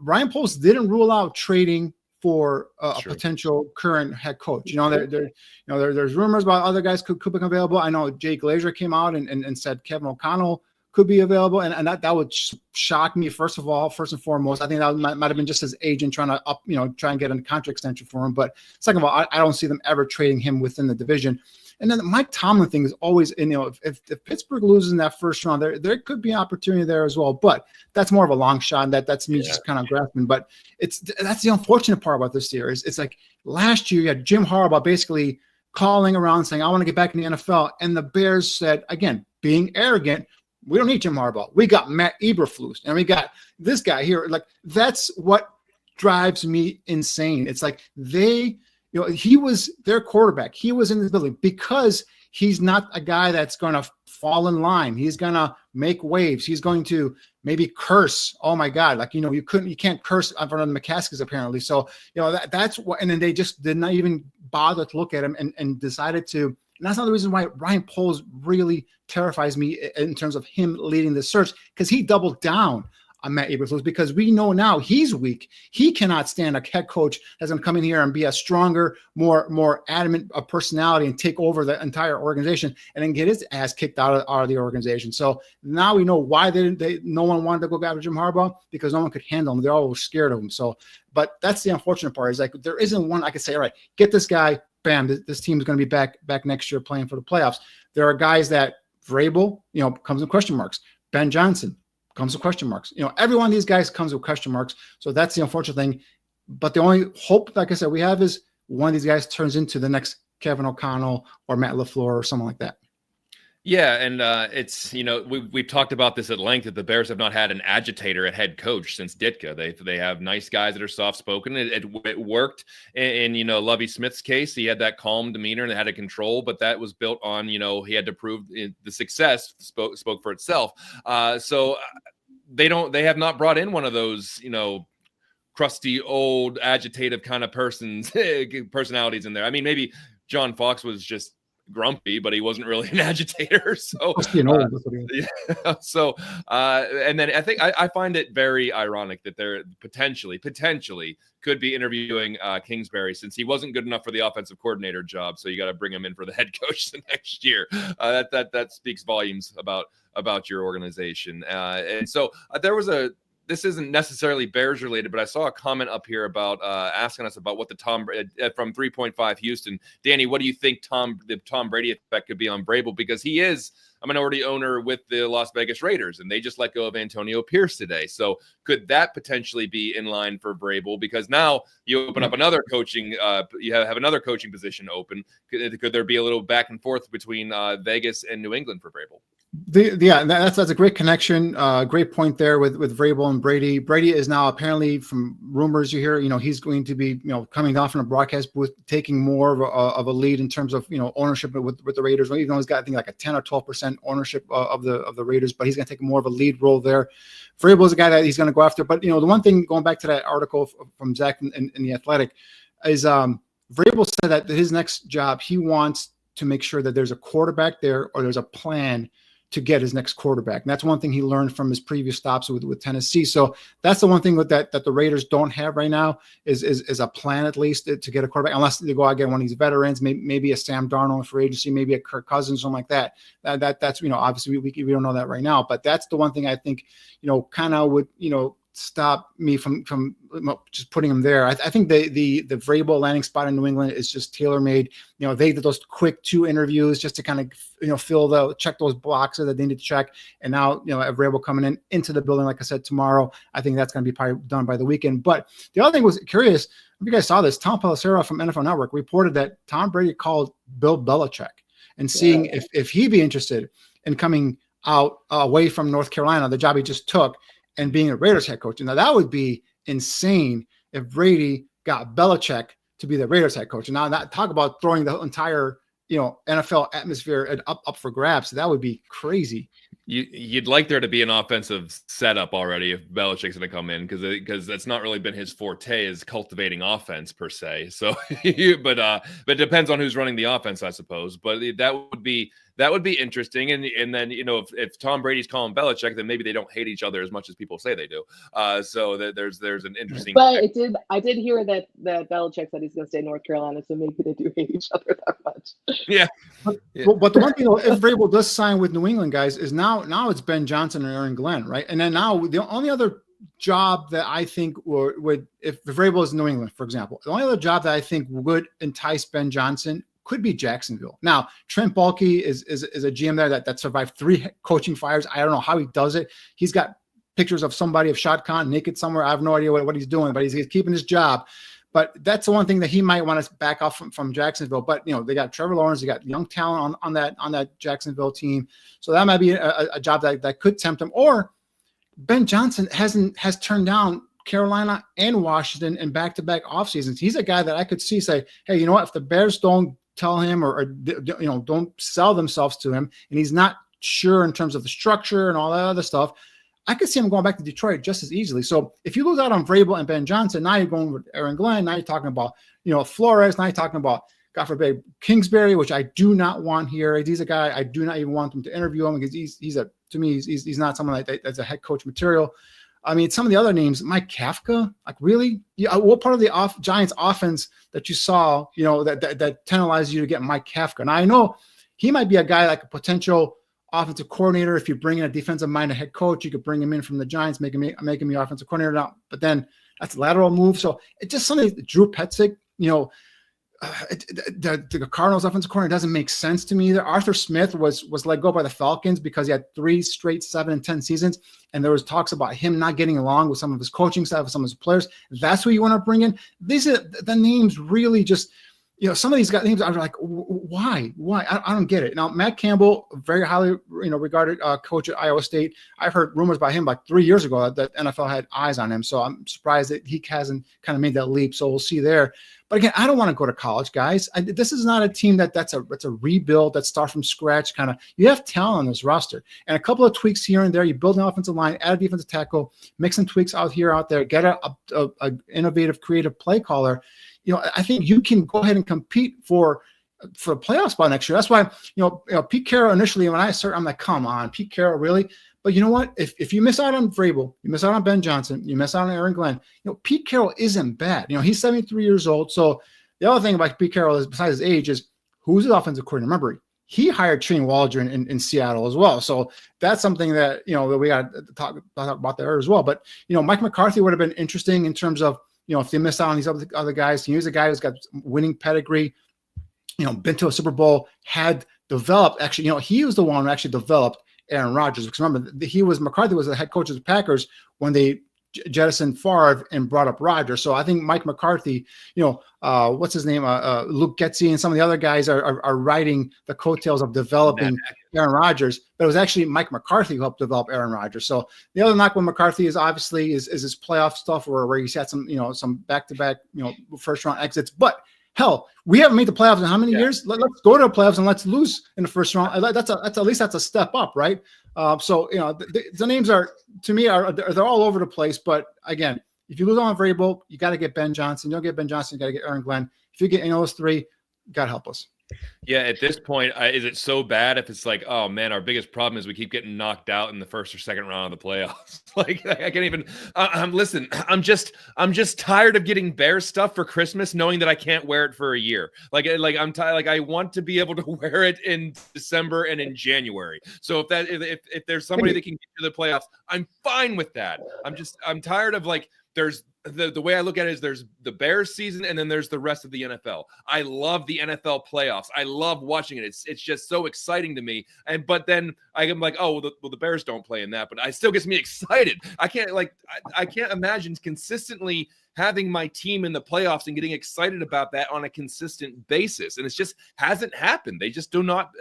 Ryan Poles didn't rule out trading for a potential current head coach. There's rumors about other guys could become available. I know Jay Glazer came out and said Kevin O'Connell could be available, and that would shock me. First and foremost, I think that might have been just his agent trying to try and get a contract extension for him. But second of all, I don't see them ever trading him within the division. And then the Mike Tomlin thing is always, if Pittsburgh loses in that first round, there could be an opportunity there as well. But that's more of a long shot. That's me just kind of grasping. But that's the unfortunate part about this year. It's like last year you had Jim Harbaugh basically calling around saying, I want to get back in the NFL. And the Bears said, again, being arrogant, we don't need Jim Harbaugh. We got Matt Eberflus, and we got this guy here. Like, that's what drives me insane. It's like he was their quarterback. He was in the building because he's not a guy that's going to fall in line. He's going to make waves. He's going to maybe curse. Oh my God. Like, you can't curse in front of the McCaskies apparently. So, that's what, and then they just did not even bother to look at him and decided to. And that's not the reason why Ryan Poles really terrifies me in terms of him leading the search, because he doubled down on Matt Eberflus, because we know now he's weak. He cannot stand a head coach that's going to come in here and be a stronger, more adamant personality and take over the entire organization and then get his ass kicked out of the organization. So now we know why no one wanted to go after Jim Harbaugh, because no one could handle him. They're all scared of him. So, but that's the unfortunate part, is like there isn't one I could say, all right, get this guy. Bam, this team is going to be back next year playing for the playoffs. There are guys that Vrabel, comes in question marks. Ben Johnson comes with question marks. Every one of these guys comes with question marks. So that's the unfortunate thing. But the only hope, like I said, we have is one of these guys turns into the next Kevin O'Connell or Matt LaFleur or someone like that. Yeah, and it's we've talked about this at length, that the Bears have not had an agitator at head coach since Ditka. They have nice guys that are soft spoken. It worked in Lovie Smith's case. He had that calm demeanor and had a control, but that was built on he had to prove the success spoke for itself. So they have not brought in one of those crusty old agitative kind of personalities in there. I mean, maybe John Fox was just grumpy, but he wasn't really an agitator. So, and then I think I find it very ironic that they're potentially could be interviewing Kingsbury, since he wasn't good enough for the offensive coordinator job. So you got to bring him in for the head coach the next year. That speaks volumes about your organization. And so there was this isn't necessarily Bears related, but I saw a comment up here about asking us about what the from 3.5 Houston. Danny, what do you think the Tom Brady effect could be on Vrabel? Because he is a minority owner with the Las Vegas Raiders, and they just let go of Antonio Pierce today. So could that potentially be in line for Vrabel? Because now you open up another coaching, you have another coaching position open. Could there be a little back and forth between Vegas and New England for Vrabel? That's a great connection. Great point there with Vrabel and Brady. Brady is now apparently, from rumors you hear, he's going to be, coming down from a broadcast booth, taking more of a lead in terms of, ownership with the Raiders. Even though he's got, I think, like a 10 or 12% ownership of the Raiders, but he's going to take more of a lead role there. Vrabel is a guy that he's going to go after. But, the one thing, going back to that article from Zach in The Athletic, is Vrabel said that his next job, he wants to make sure that there's a quarterback there, or there's a plan to get his next quarterback. And that's one thing he learned from his previous stops with Tennessee. So that's the one thing with that the Raiders don't have right now is a plan at least to get a quarterback, unless they go out and get one of these veterans, maybe a Sam Darnold for agency, maybe a Kirk Cousins, something like that. That's obviously we don't know that right now, but that's the one thing I think kind of would stop me from just putting him there. I think the Vrabel landing spot in New England is just tailor-made. They did those quick 2 interviews just to kind of check those boxes that they need to check. And now Vrabel coming into the building, like I said, tomorrow. I think that's going to be probably done by the weekend. But the other thing was curious. If you guys saw this, Tom Pelissero from NFL Network reported that Tom Brady called Bill Belichick and seeing if he'd be interested in coming out away from North Carolina, the job he just took, and being a Raiders head coach. Now that would be insane if Brady got Belichick to be the Raiders head coach. And now that talk about throwing the entire NFL atmosphere up for grabs. That would be crazy. You'd like there to be an offensive setup already if Belichick's going to come in, because that's not really been his forte, is cultivating offense per se. So, but it depends on who's running the offense, I suppose. But that would be interesting. And then if Tom Brady's calling Belichick, then maybe they don't hate each other as much as people say they do. So there's an interesting. But I did hear that Belichick said he's going to stay in North Carolina, so maybe they do hate each other that much. Yeah. But the one thing, if Vrabel does sign with New England, guys, is now it's Ben Johnson and Aaron Glenn, right? And then now the only other job that I think would, if Vrabel is in New England, for example, the only other job that I think would entice Ben Johnson could be Jacksonville. Now, Trent Baalke is a GM there that survived 3 coaching fires. I don't know how he does it. He's got pictures of somebody of Shad Khan naked somewhere. I have no idea what he's doing, but he's keeping his job. But that's the one thing that he might want to back off from Jacksonville. But they got Trevor Lawrence, they got young talent on that Jacksonville team. So that might be a job that could tempt him. Or Ben Johnson has turned down Carolina and Washington in back-to-back off seasons. He's a guy that I could see say, hey, you know what? If the Bears don't tell him or don't sell themselves to him, and he's not sure in terms of the structure and all that other stuff, I could see him going back to Detroit just as easily. So if you lose out on Vrabel and Ben Johnson, now you're going with Aaron Glenn. Now you're talking about Flores. Now you're talking about, God forbid, Kingsbury, which I do not want here. He's a guy I do not even want him to interview him, because he's not someone that's a head coach material. I mean, some of the other names, Mike Kafka, like really? Yeah, what part of the Giants offense that you saw, that tantalized you to get Mike Kafka? Now, I know he might be a guy like a potential offensive coordinator. If you bring in a defensive-minded head coach, you could bring him in from the Giants, make him the offensive coordinator now. But then that's a lateral move. So it's just something. Drew Petzik, the Cardinals offensive coordinator doesn't make sense to me either. Arthur Smith was let go by the Falcons because he had 3 straight 7-10 seasons, and there was talks about him not getting along with some of his coaching staff, with some of his players. That's who you want to bring in. These are the names really just. Some of these guys names are like, why? I don't get it. Now, Matt Campbell, very highly regarded coach at Iowa State. I've heard rumors about him like 3 years ago that NFL had eyes on him. So I'm surprised that he hasn't kind of made that leap. So we'll see there. But again, I don't want to go to college, guys. This is not a team that's a rebuild, that start from scratch kind of. You have talent on this roster, and a couple of tweaks here and there. You build an offensive line, add a defensive tackle, make some tweaks out there, get a innovative, creative play caller. I think you can go ahead and compete for a playoff spot next year. That's why, Pete Carroll initially, when I started, I'm like, come on, Pete Carroll, really? But you know what? If you miss out on Vrabel, you miss out on Ben Johnson, you miss out on Aaron Glenn, Pete Carroll isn't bad. He's 73 years old. So the other thing about Pete Carroll is, besides his age, is who's his offensive coordinator. Remember, he hired Shane Waldron in Seattle as well. So that's something that, that we got to talk about there as well. But, Mike McCarthy would have been interesting in terms of, if they miss out on these other guys. He's a guy who's got winning pedigree, been to a Super Bowl, had developed, actually, he was the one who actually developed Aaron Rodgers. Because remember, McCarthy was the head coach of the Packers when they jettisoned Favre and brought up Rodgers. So I think Mike McCarthy, what's his name? Luke Getsy and some of the other guys are riding the coattails of developing Aaron Rodgers, but it was actually Mike McCarthy who helped develop Aaron Rodgers. So the other knock with McCarthy is obviously his playoff stuff where he's had some back-to-back, first round exits. But hell, we haven't made the playoffs in how many years? Let's go to the playoffs and let's lose in the first round. That's at least a step up, right? So the names are, to me, they're all over the place. But again, if you lose on Vrabel, you got to get Ben Johnson. You don't get Ben Johnson, you got to get Aaron Glenn. If you get any of those 3, God help us. Yeah, at this point, is it so bad if it's like, oh man, our biggest problem is we keep getting knocked out in the first or second round of the playoffs? Like, I can't even. Listen, I'm just tired of getting Bears stuff for Christmas, knowing that I can't wear it for a year. Like I'm tired. Like I want to be able to wear it in December and in January. So if there's somebody that can get to the playoffs, I'm fine with that. I'm tired of like. There's the way I look at it is there's the Bears season and then there's the rest of the NFL. I love the NFL playoffs. I love watching it. It's just so exciting to me. But then I'm like, oh, well, the Bears don't play in that, but it still gets me excited. I can't imagine consistently having my team in the playoffs and getting excited about that on a consistent basis. And it just hasn't happened. They just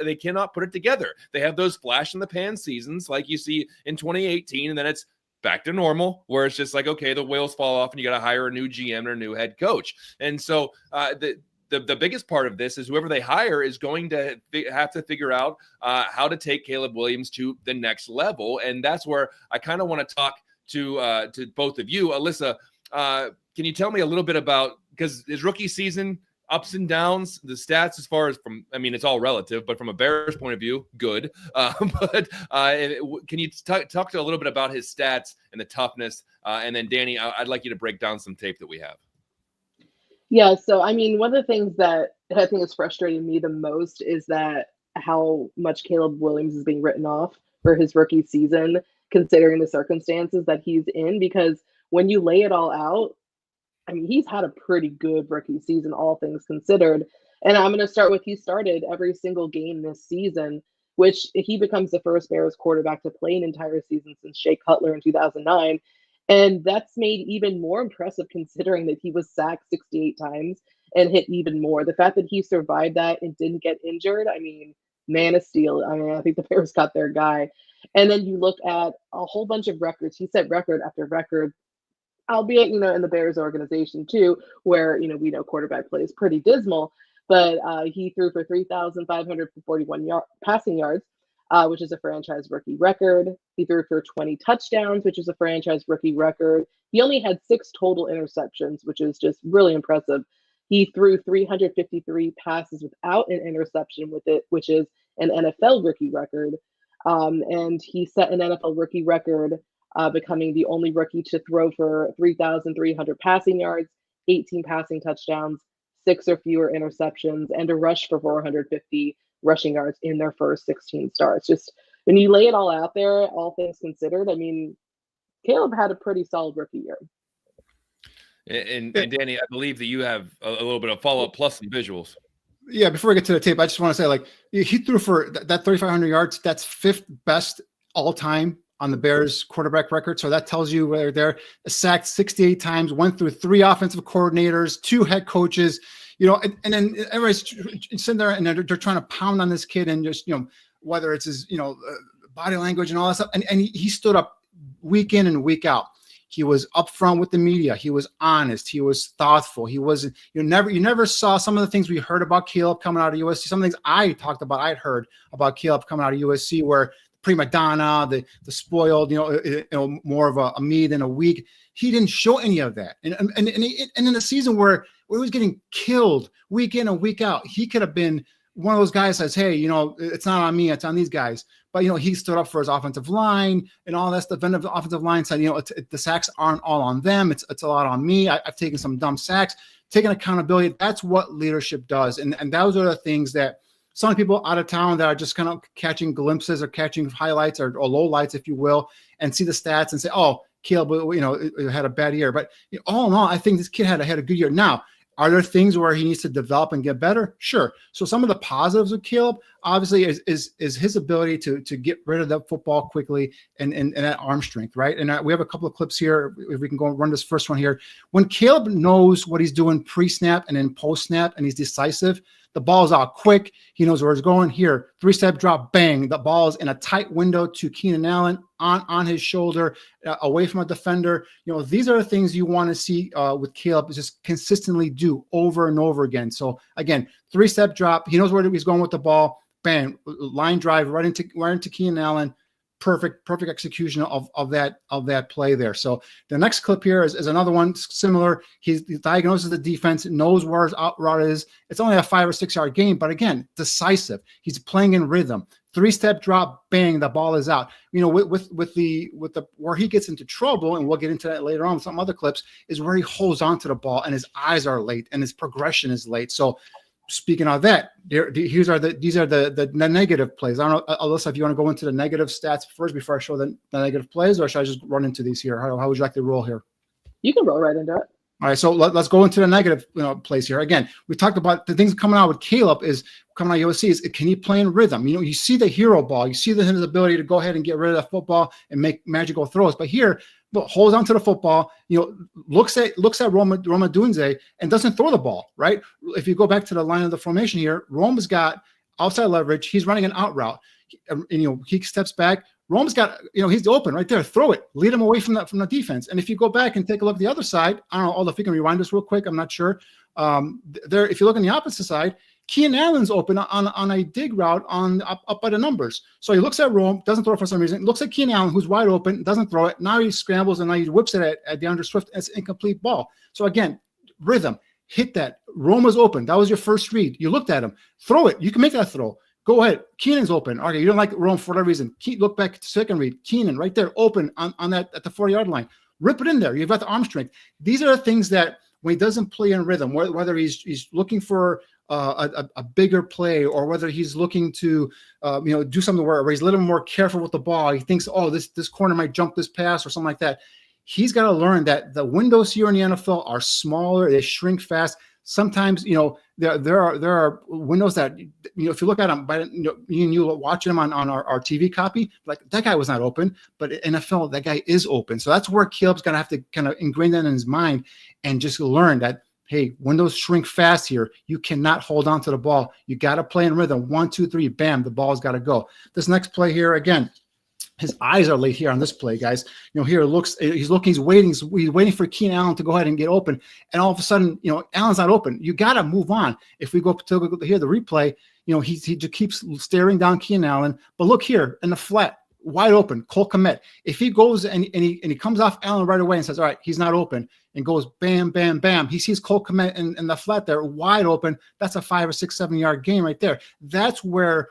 they cannot put it together. They have those flash in the pan seasons like you see in 2018, and then it's back to normal, where it's just like, okay, the wheels fall off and you got to hire a new GM or a new head coach. And so the biggest part of this is whoever they hire is going to have to figure out how to take Caleb Williams to the next level. And that's where I kind of want to talk to both of you. Alyssa, can you tell me a little bit about, because his rookie season, ups and downs, the stats as far as it's all relative, but from a Bears point of view, good. But can you talk to a little bit about his stats and the toughness? And then Danny, I'd like you to break down some tape that we have. Yeah. So, one of the things that I think is frustrating me the most is that how much Caleb Williams is being written off for his rookie season, considering the circumstances that he's in, because when you lay it all out, he's had a pretty good rookie season, all things considered. And I'm going to start with, he started every single game this season, which he becomes the first Bears quarterback to play an entire season since Shea Cutler in 2009. And that's made even more impressive considering that he was sacked 68 times and hit even more. The fact that he survived that and didn't get injured, man of steel. I think the Bears got their guy. And then you look at a whole bunch of records. He set record after record, albeit, in the Bears organization too, where, we know quarterback play is pretty dismal, but he threw for 3,541 passing yards, which is a franchise rookie record. He threw for 20 touchdowns, which is a franchise rookie record. He only had 6 total interceptions, which is just really impressive. He threw 353 passes without an interception with it, which is an NFL rookie record. And he set an NFL rookie record, becoming the only rookie to throw for 3,300 passing yards, 18 passing touchdowns, 6 or fewer interceptions, and a rush for 450 rushing yards in their first 16 starts. Just when you lay it all out there, all things considered, Caleb had a pretty solid rookie year. And Danny, I believe that you have a little bit of follow-up plus some visuals. Yeah, before I get to the tape, I just want to say, he threw for that 3,500 yards. That's 5th best all-time on the Bears quarterback record. So that tells you where they're sacked 68 times, went through 3 offensive coordinators, 2 head coaches, and then everybody's sitting there and they're trying to pound on this kid and just, whether it's his, body language and all that stuff. And he stood up week in and week out. He was upfront with the media. He was honest. He was thoughtful. He wasn't, you never saw some of the things we heard about Caleb coming out of USC. Some things I'd heard about Caleb coming out of USC, where prima donna, the spoiled, more of a me than a weak. He didn't show any of that. And in a season where he was getting killed week in and week out, he could have been one of those guys that says, hey, it's not on me, it's on these guys. But, he stood up for his offensive line and all that stuff. Then the offensive line said, the sacks aren't all on them. It's a lot on me. I've taken some dumb sacks, taking accountability. That's what leadership does. And those are the things that some people out of town that are just kind of catching glimpses or catching highlights or low lights, if you will, and see the stats and say, oh, Caleb, had a bad year. But all in all, I think this kid had a good year. Now, are there things where he needs to develop and get better? Sure. So some of the positives of Caleb, obviously, is his ability to get rid of the football quickly and that arm strength, right? And we have a couple of clips here. If we can go run this first one here. When Caleb knows what he's doing pre-snap and then post-snap, and he's decisive, the ball's out quick. He knows where it's going. Here, 3-step drop, bang. The ball is in a tight window to Keenan Allen on his shoulder, away from a defender. These are the things you want to see with Caleb, just consistently do over and over again. So again, 3-step drop. He knows where he's going with the ball. Bang, line drive right into Keenan Allen. perfect execution of that play there. So the next clip here is another one similar. He diagnoses the defense, knows where his out route is. It's only a 5 or 6 yard gain, but again, decisive. He's playing in rhythm. 3-step drop, bang, the ball is out. With the where he gets into trouble, and we'll get into that later on with some other clips, is where he holds on to the ball and his eyes are late and his progression is late. So speaking of that, these are the negative plays. I don't know, Alyssa, if you want to go into the negative stats first before I show the negative plays, or should I just run into these here? How would you like to roll here? You can roll right into it. All right, so let's go into the negative plays here. Again, we talked about the things coming out with Caleb is coming out of USC is can he play in rhythm? You see the hero ball, you see his ability to go ahead and get rid of that football and make magical throws. But here, holds onto the football, looks at Roma Dunze and doesn't throw the ball, right? If you go back to the line of the formation here, Roma's got outside leverage. He's running an out route. He steps back. Rome's got, he's open right there. Throw it. Lead him away from the defense. And if you go back and take a look at the other side, I don't know, if you can rewind this real quick, I'm not sure. If you look on the opposite side, Keenan Allen's open on a dig route up by the numbers. So he looks at Rome, doesn't throw it for some reason. Looks at Keenan Allen, who's wide open, doesn't throw it. Now he scrambles and now he whips it at DeAndre Swift. It's an incomplete ball. So again, rhythm, hit that. Rome was open. That was your first read. You looked at him. Throw it. You can make that throw. Go ahead. Keenan's open. Okay, you don't like Rome for whatever reason. Look back to second read. Keenan right there, open on that at the 40-yard line. Rip it in there. You've got the arm strength. These are the things that when he doesn't play in rhythm, whether he's looking for a bigger play or whether he's looking to do something where he's a little more careful with the ball. He thinks, this corner might jump this pass or something like that. He's got to learn that the windows here in the NFL are smaller. They shrink fast. Sometimes, there are windows that, if you look at them, you watching them on our TV copy, like that guy was not open, but in NFL, that guy is open. So that's where Caleb's going to have to kind of ingrain that in his mind and just learn that, hey, windows shrink fast here. You cannot hold on to the ball. You got to play in rhythm. 1, 2, 3, bam, the ball's got to go. This next play here, again, his eyes are late here on this play, guys. Here he's waiting for Keenan Allen to go ahead and get open. And all of a sudden, Allen's not open. You got to move on. If we go to hear the replay, he just keeps staring down Keenan Allen. But look here in the flat, wide open, Cole Kmet. If he goes and he comes off Allen right away and says, all right, he's not open, and goes bam, bam, bam, he sees Cole Kmet in the flat there, wide open. That's a 5 or 6, 7 yard gain right there. That's where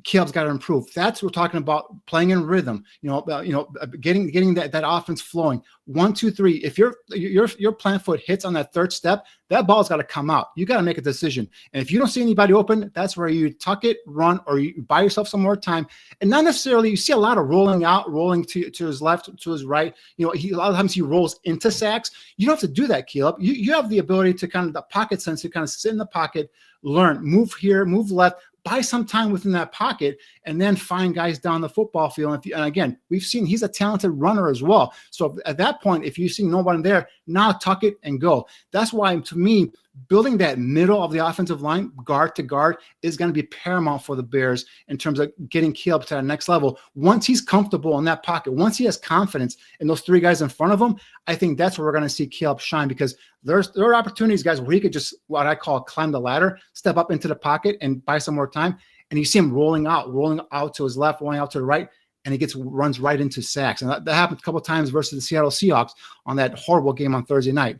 Caleb's got to improve. That's what we're talking about, playing in rhythm, getting that offense flowing. 1, 2, 3. If your plant foot hits on that third step, that ball's got to come out. You got to make a decision. And if you don't see anybody open, that's where you tuck it, run, or you buy yourself some more time. And not necessarily, you see a lot of rolling to his left, to his right. A lot of times he rolls into sacks. You don't have to do that, Caleb. You have the ability to kind of the pocket sense to kind of sit in the pocket, learn, move here, move left, buy some time within that pocket, and then find guys down the football field. And again, we've seen he's a talented runner as well. So at that point, if you see nobody there, now tuck it and go. That's why, to me, building that middle of the offensive line, guard to guard, is going to be paramount for the Bears in terms of getting Caleb to that next level. Once he's comfortable in that pocket, once he has confidence in those 3 guys in front of him, I think that's where we're going to see Caleb shine, because there are opportunities, guys, where he could just, what I call, climb the ladder, step up into the pocket and buy some more time. And you see him rolling out to his left, rolling out to the right, and he runs right into sacks. And that happened a couple of times versus the Seattle Seahawks on that horrible game on Thursday night.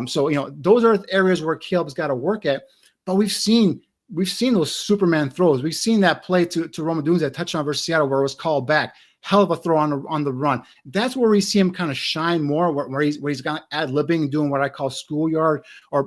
So those are areas where Caleb's got to work at. But we've seen those Superman throws. We've seen that play to Roma Dunze, that touchdown versus Seattle, where it was called back. Hell of a throw on the run. That's where we see him kind of shine more, where he's got ad-libbing, doing what I call schoolyard or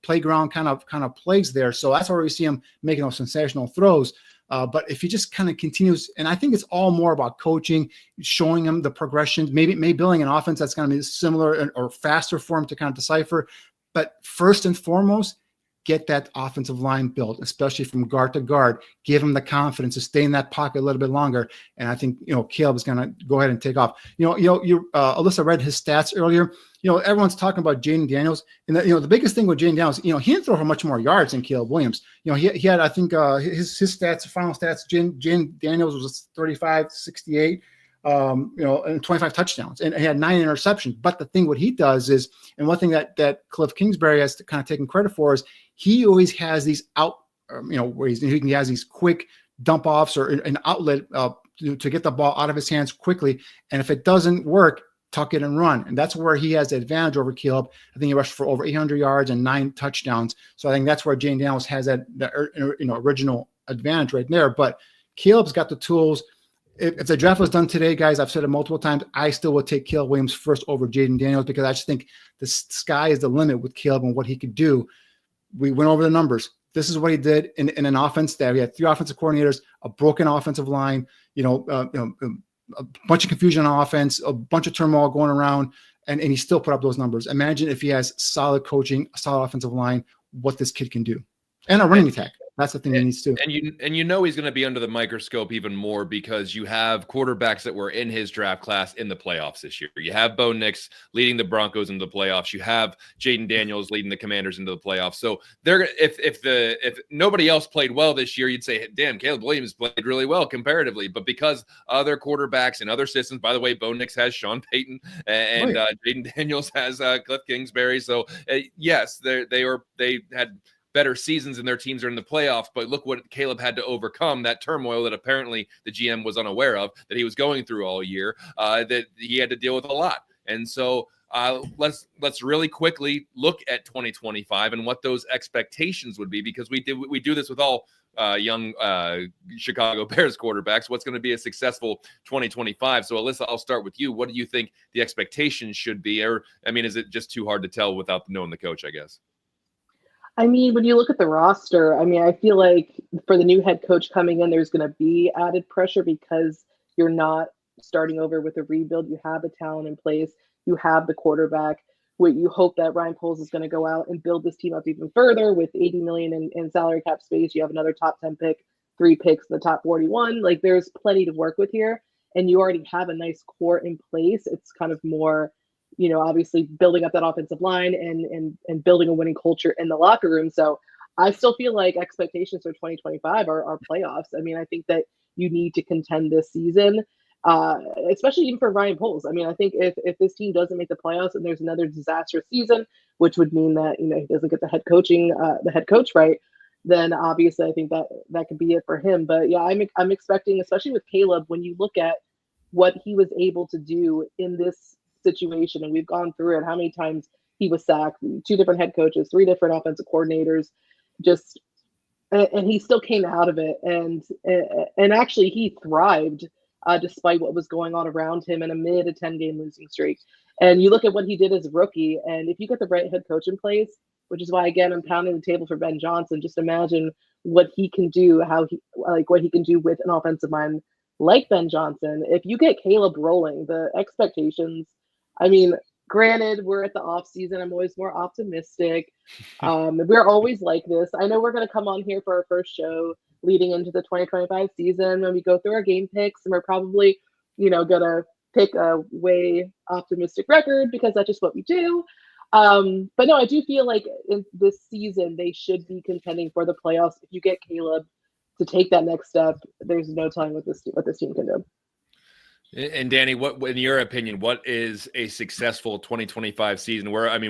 playground kind of plays there. So that's where we see him making those sensational throws. But if he just kind of continues, and I think it's all more about coaching, showing him the progressions, maybe building an offense that's going to be similar or faster for him to kind of decipher. But first and foremost, get that offensive line built, especially from guard to guard. Give him the confidence to stay in that pocket a little bit longer. And I think, Caleb is going to go ahead and take off. Alyssa read his stats earlier. Everyone's talking about Jaden Daniels. And the biggest thing with Jaden Daniels, he didn't throw for much more yards than Caleb Williams. He had, I think, his stats, final stats, Jaden Daniels was 35, 68. And 25 touchdowns, and he had 9 interceptions. But the thing, what he does is, and one thing that Cliff Kingsbury has kind of taken credit for, is he always has these where he has these quick dump offs or an outlet to get the ball out of his hands quickly. And if it doesn't work, tuck it and run. And that's where he has the advantage over Caleb. I think he rushed for over 800 yards and 9 touchdowns. So I think that's where Jane Daniels has that original advantage right there. But Caleb's got the tools. If the draft was done today, guys, I've said it multiple times, I still would take Caleb Williams first over Jaden Daniels, because I just think the sky is the limit with Caleb and what he could do. We went over the numbers. This is what he did in an offense that we had 3 offensive coordinators, a broken offensive line, a bunch of confusion on offense, a bunch of turmoil going around, and he still put up those numbers. Imagine if he has solid coaching, a solid offensive line, what this kid can do. And a running attack. That's the thing he needs to. And you know he's going to be under the microscope even more, because you have quarterbacks that were in his draft class in the playoffs this year. You have Bo Nix leading the Broncos into the playoffs. You have Jaden Daniels leading the Commanders into the playoffs. So they're if nobody else played well this year, you'd say, damn, Caleb Williams played really well comparatively. But because other quarterbacks and other systems, by the way, Bo Nix has Sean Payton and Jaden Daniels has Cliff Kingsbury. So yes, they had better seasons and their teams are in the playoffs, but look what Caleb had to overcome, that turmoil that apparently the GM was unaware of, that he was going through all year, that he had to deal with a lot. And so let's really quickly look at 2025 and what those expectations would be, because we do this with all young Chicago Bears quarterbacks. What's going to be a successful 2025? So Alyssa, I'll start with you. What do you think the expectations should be? Or, I mean, is it just too hard to tell without knowing the coach, I guess? I mean, when you look at the roster, I mean, I feel like for the new head coach coming in, there's going to be added pressure because you're not starting over with a rebuild. You have the talent in place. You have the quarterback. You hope that Ryan Poles is going to go out and build this team up even further with $80 million in salary cap space. You have another top 10 pick, 3 picks in the top 41. Like, there's plenty to work with here, and you already have a nice core in place. It's kind of more, obviously building up that offensive line and building a winning culture in the locker room. So I still feel like expectations for 2025 are playoffs. I mean, I think that you need to contend this season, especially even for Ryan Poles. I mean, I think if this team doesn't make the playoffs and there's another disastrous season, which would mean that, he doesn't get the head coach right, then obviously I think that could be it for him. But yeah, I'm expecting, especially with Caleb, when you look at what he was able to do in this situation, and we've gone through it, how many times he was sacked, 2 different head coaches, 3 different offensive coordinators, and he still came out of it, and actually he thrived despite what was going on around him and amid a 10-game losing streak. And you look at what he did as a rookie, and if you get the right head coach in place, which is why, again, I'm pounding the table for Ben Johnson, just imagine what he can do, what he can do with an offensive mind like Ben Johnson. If you get Caleb rolling, the expectations, I mean, granted, we're at the off season. I'm always more optimistic. We're always like this. I know we're going to come on here for our first show leading into the 2025 season when we go through our game picks, and we're probably, going to pick a way optimistic record because that's just what we do. But no, I do feel like in this season, they should be contending for the playoffs. If you get Caleb to take that next step, there's no telling what this team can do. And Danny, what, in your opinion, what is a successful 2025 season? We're 8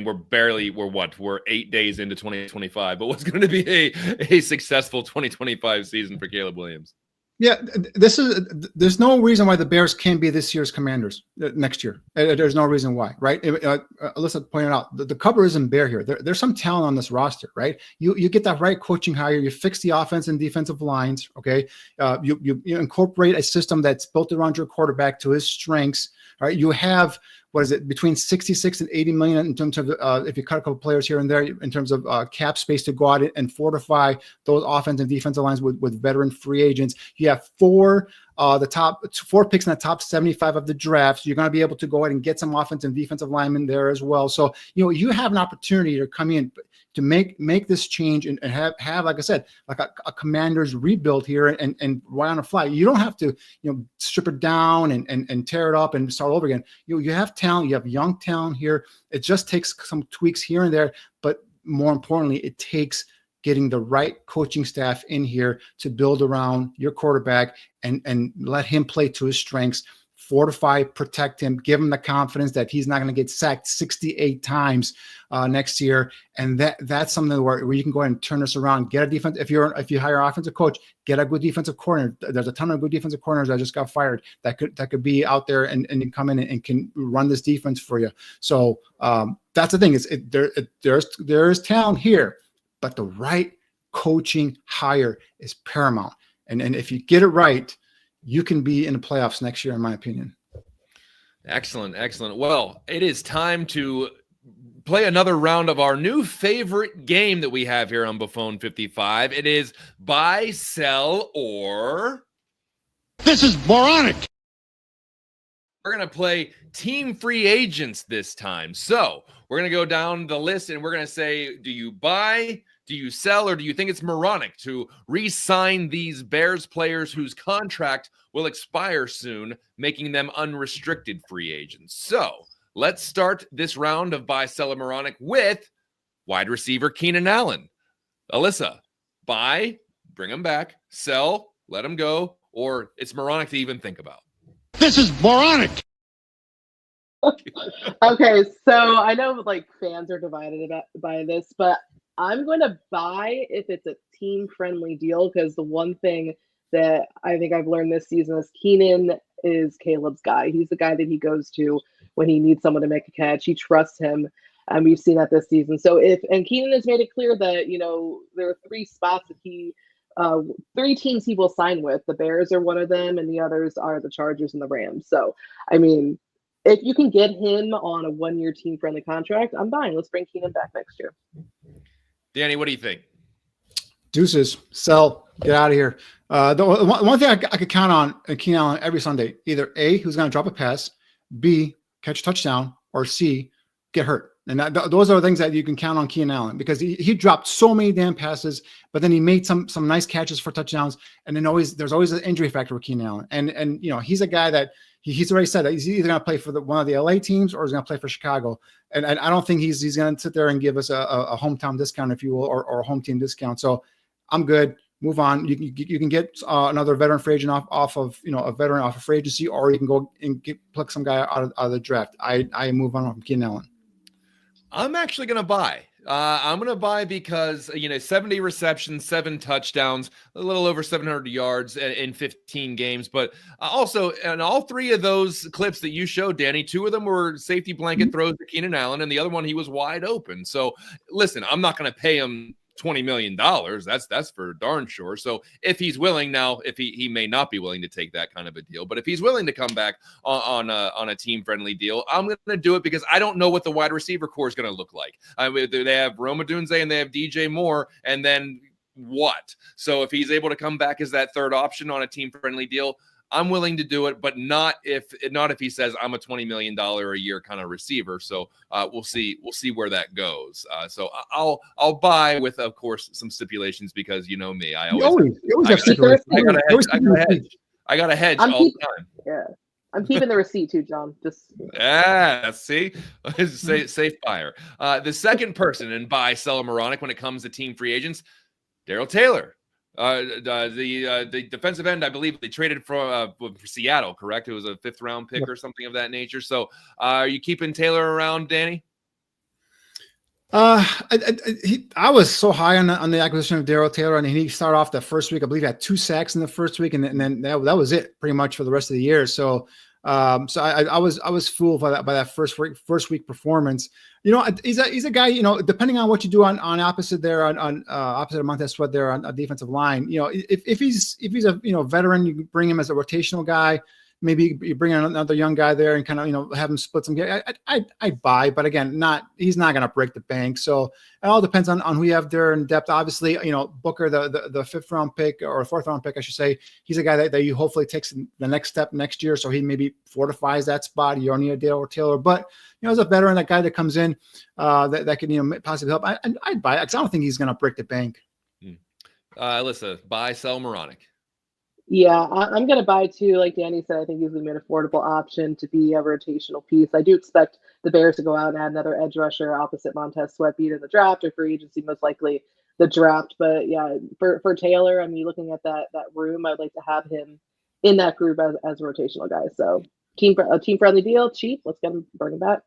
days into 2025, but what's going to be a successful 2025 season for Caleb Williams? Yeah, there's no reason why the Bears can't be this year's Commanders next year. There's no reason why, right? Alyssa pointed out the cover isn't bare here. There's some talent on this roster, right? You get that right coaching hire, you fix the offense and defensive lines, okay? You incorporate a system that's built around your quarterback to his strengths, right? You have, between 66 and 80 million in terms of if you cut a couple players here and there in terms of cap space to go out and fortify those offensive and defensive lines with veteran free agents. You have 4 picks in the top 75 of the draft. So you're going to be able to go ahead and get some offensive and defensive linemen there as well. So, you have an opportunity to come in to make this change and have, like I said, like a Commanders rebuild here and right on the fly. You don't have to, strip it down and tear it up and start over again. You have talent, you have young talent here. It just takes some tweaks here and there, but more importantly, it takes getting the right coaching staff in here to build around your quarterback and let him play to his strengths. fortify, protect him, give him the confidence that he's not going to get sacked 68 times next year. And that's something where you can go ahead and turn this around. Get a defense. If you hire an offensive coach, get a good defensive corner. There's a ton of good defensive corners that just got fired that could be out there and come in and can run this defense for you. So that's the thing. There's talent here, but the right coaching hire is paramount. And if you get it right, you can be in the playoffs next year, in my opinion. Excellent. Well, it is time to play another round of our new favorite game that we have here on Buffone 55. It is buy, sell, or... This is moronic. We're going to play team free agents this time. So we're going to go down the list and we're going to say, do you buy, do you sell, or do you think it's moronic to re-sign these Bears players whose contract will expire soon, making them unrestricted free agents? So let's start this round of buy, sell, or moronic with wide receiver Keenan Allen. Alyssa, buy, bring him back, sell, let him go, or it's moronic to even think about. This is moronic. Okay, so I know like fans are divided by this, but I'm going to buy if it's a team-friendly deal, because the one thing that I think I've learned this season is Keenan is Caleb's guy. He's the guy that he goes to when he needs someone to make a catch. He trusts him, and we've seen that this season. So and Keenan has made it clear that, you know, there are 3 spots that he 3 teams he will sign with. The Bears are one of them, and the others are the Chargers and the Rams. So, I mean, if you can get him on a 1-year team-friendly contract, I'm buying. Let's bring Keenan back next year. Danny, what do you think? Deuces, sell, get out of here. The one thing I could count on Keenan Allen every Sunday, either A, who's going to drop a pass, B, catch a touchdown, or C, get hurt. And those are the things that you can count on Keenan Allen, because he dropped so many damn passes, but then he made some nice catches for touchdowns. And then there's always an injury factor with Keenan Allen. And you know, he's a guy that he's already said that he's either going to play for one of the LA teams or he's going to play for Chicago. And I don't think he's going to sit there and give us a hometown discount, if you will, or a home team discount. So I'm good. Move on. You can get another veteran free agent off of, you know, a veteran off of free agency, or you can go and pluck some guy out of the draft. I move on from Keenan Allen. I'm actually going to buy. I'm going to buy because, you know, 70 receptions, 7 touchdowns, a little over 700 yards in 15 games. But also, in all 3 of those clips that you showed, Danny, 2 of them were safety blanket throws to Keenan Allen, and the other one, he was wide open. So, listen, I'm not going to pay him $20 million. That's for darn sure. So if he's willing now, if he may not be willing to take that kind of a deal, but if he's willing to come back on a team friendly deal, I'm going to do it, because I don't know what the wide receiver core is going to look like. They have Rome Odunze and they have DJ Moore, and then what? So if he's able to come back as that third option on a team friendly deal, I'm willing to do it, but not if he says I'm a $20 million a year kind of receiver. So we'll see where that goes. So I'll buy with, of course, some stipulations, because you know me, I always have stipulations. I got a hedge all the time. Yeah, I'm keeping the receipt too, John. Just see, safe buyer. The second person in buy, sell, or moronic when it comes to team free agents, Darrell Taylor. The defensive end, I believe they traded for Seattle, correct? It was a 5th round pick or something of that nature. So are you keeping Taylor around, Danny? I was so high on the acquisition of Darrell Taylor, and he started off the first week. I believe he had 2 sacks in the first week, and then that was it pretty much for the rest of the year. So I was fooled by that first week performance. You know, he's a guy, you know, depending on what you do on opposite there on opposite of Montez Sweat there on a defensive line, you know, if he's a, you know, veteran, you bring him as a rotational guy. Maybe you bring in another young guy there and kind of, you know, have him split some. I'd buy, but again, he's not going to break the bank. So it all depends on who you have there in depth. Obviously, you know, Booker, the 5th round pick, or 4th round pick, I should say, he's a guy that you hopefully takes the next step next year. So he maybe fortifies that spot. You don't need a Darrell Taylor, but you know, as a veteran, that guy that comes in that can, you know, possibly help. I'd buy it, because I don't think he's going to break the bank. Alyssa, buy, sell, moronic. Yeah, I'm going to buy too. Like Danny said, I think he's going to be an affordable option to be a rotational piece. I do expect the Bears to go out and add another edge rusher opposite Montez Sweat, be it in the draft or free agency, most likely the draft. But yeah, for Taylor, I mean, looking at that room, I'd like to have him in that group as a rotational guy. So team friendly deal, cheap. Let's bring him back.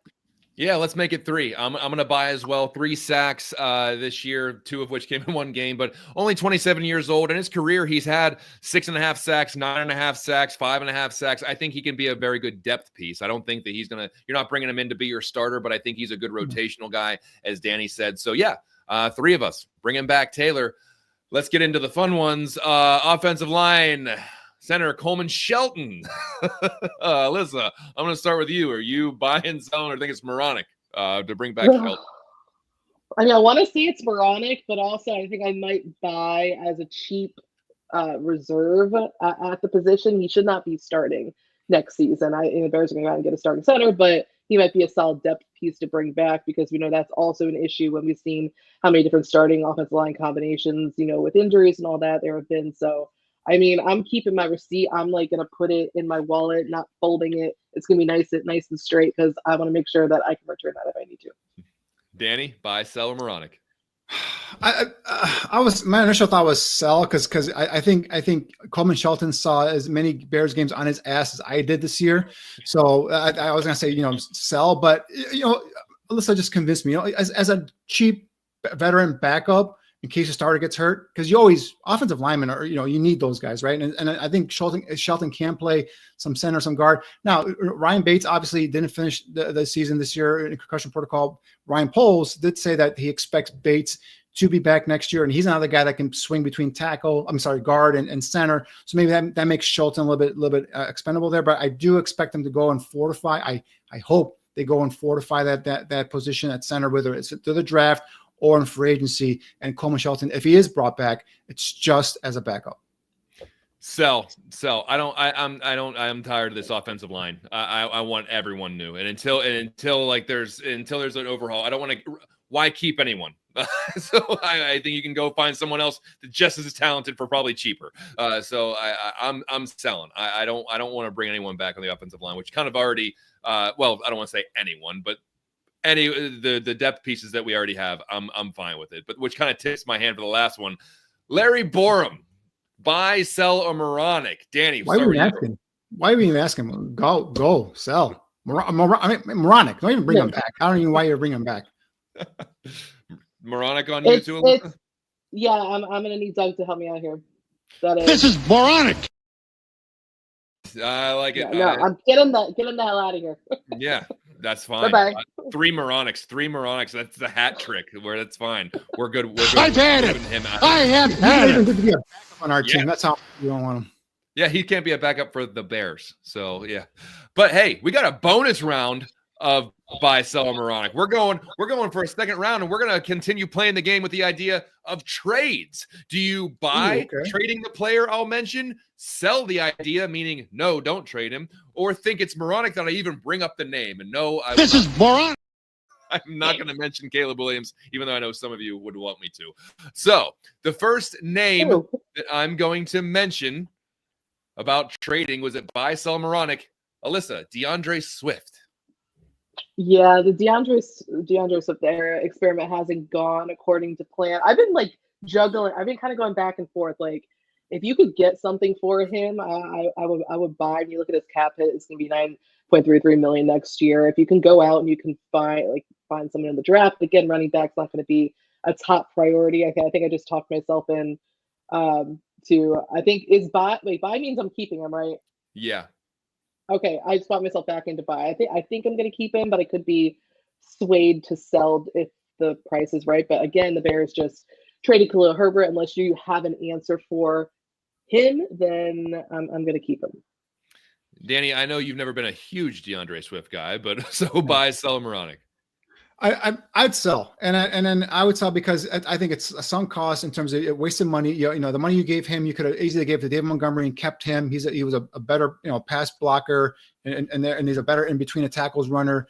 Yeah, let's make it 3. I'm going to buy as well. 3 sacks this year, 2 of which came in one game, but only 27 years old. In his career, he's had 6.5 sacks, 9.5 sacks, 5.5 sacks. I think he can be a very good depth piece. I don't think that you're not bringing him in to be your starter, but I think he's a good rotational guy, as Danny said. So yeah, 3 of us. Bring him back, Taylor. Let's get into the fun ones. Offensive line. Center Coleman Shelton. Alyssa, I'm going to start with you. Are you buying, selling, or think it's moronic to bring back Shelton? I mean, I want to say it's moronic, but also I think I might buy as a cheap reserve at the position. He should not be starting next season. The Bears are going to go out and get a starting center, but he might be a solid depth piece to bring back because we know that's also an issue when we've seen how many different starting offensive line combinations, with injuries and all that there have been. So, I mean, I'm keeping my receipt. I'm going to put it in my wallet, not folding it. It's going to be nice and straight because I want to make sure that I can return that if I need to. Danny, buy, sell, or moronic? My initial thought was sell because I think Coleman Shelton saw as many Bears games on his ass as I did this year. So I was going to say, sell, but Alyssa just convinced me, as a cheap veteran backup, in case a starter gets hurt, because you always offensive linemen are, you need those guys, right? And I think Shelton can play some center, some guard. Now, Ryan Bates obviously didn't finish the season this year in concussion protocol. Ryan Poles did say that he expects Bates to be back next year, and he's another guy that can swing between guard and center. So maybe that makes Shelton a little bit expendable there. But I do expect them to go and fortify. I hope they go and fortify that position at center, whether it's through the draft or in free agency. And Coleman Shelton, if he is brought back, it's just as a backup. Sell. I'm tired of this offensive line. I want everyone new. And until there's an overhaul, I don't want to. Why keep anyone? So I think you can go find someone else that's just as talented for probably cheaper. So I'm selling. I don't want to bring anyone back on the offensive line, which kind of already. I don't want to say anyone, but the depth pieces that we already have, I'm fine with it. But which kind of tips my hand for the last one. Larry Borum, buy, sell, or moronic? Danny, why are we asking? Why are we even asking? Go, sell. Moronic. Don't even bring him back. I don't even know why you're bringing him back. Moronic on you too, Alyssa? Yeah, I'm gonna need Doug to help me out here. This is moronic. I like it. Yeah, I'm getting the hell out of here. Yeah, that's fine. Bye-bye. 3 moronics. That's the hat trick. That's fine. We're good. I've had it. I have had it. Good to be a backup on our team. That's how you don't want him. Yeah, he can't be a backup for the Bears. So yeah, but hey, we got a bonus round of buy, sell, or moronic. We're going for a second round, and we're going to continue playing the game with the idea of trades. Do you buy trading the player I'll mention, sell the idea, meaning no, don't trade him, or think it's moronic that I even bring up the name? And no, this is moronic. I'm not going to mention Caleb Williams, even though I know some of you would want me to. So the first name that I'm going to mention about trading was it buy, sell, moronic. Alyssa, DeAndre Swift. Yeah, the DeAndre Swift experiment hasn't gone according to plan. I've been juggling. I've been kind of going back and forth. If you could get something for him, I would buy. When you look at his cap hit, it's going to be $9.33 million next year. If you can go out and you can find someone in the draft, again, running back's not going to be a top priority. I think I just talked myself in to. I think is buy. Wait, buy means I'm keeping him, right? Yeah. Okay, I just bought myself back into buy. I think I'm going to keep him, but I could be swayed to sell if the price is right. But again, the Bears just traded Khalil Herbert. Unless you have an answer for him, then I'm going to keep him. Danny, I know you've never been a huge DeAndre Swift guy, but so buy, sell, moronic. I'd sell, and then I would sell because I think it's a sunk cost in terms of it wasted money. The money you gave him, you could have easily gave to David Montgomery and kept him. He was a better pass blocker and he's a better in between the tackles runner.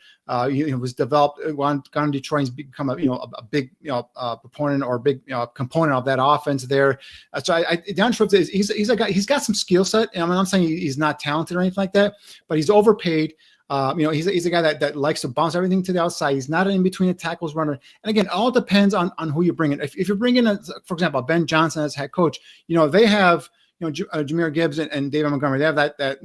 He was developed, gone to Detroit, and become a big proponent or a big component of that offense there. So DeAndre Swift he's a guy. He's got some skill set, and I'm not saying he's not talented or anything like that, but he's overpaid. He's a guy that likes to bounce everything to the outside. He's not an in-between the tackles runner. And again, all depends on who you bring in. If you're bringing, for example, Ben Johnson as head coach, they have, Jahmyr Gibbs and David Montgomery. They have that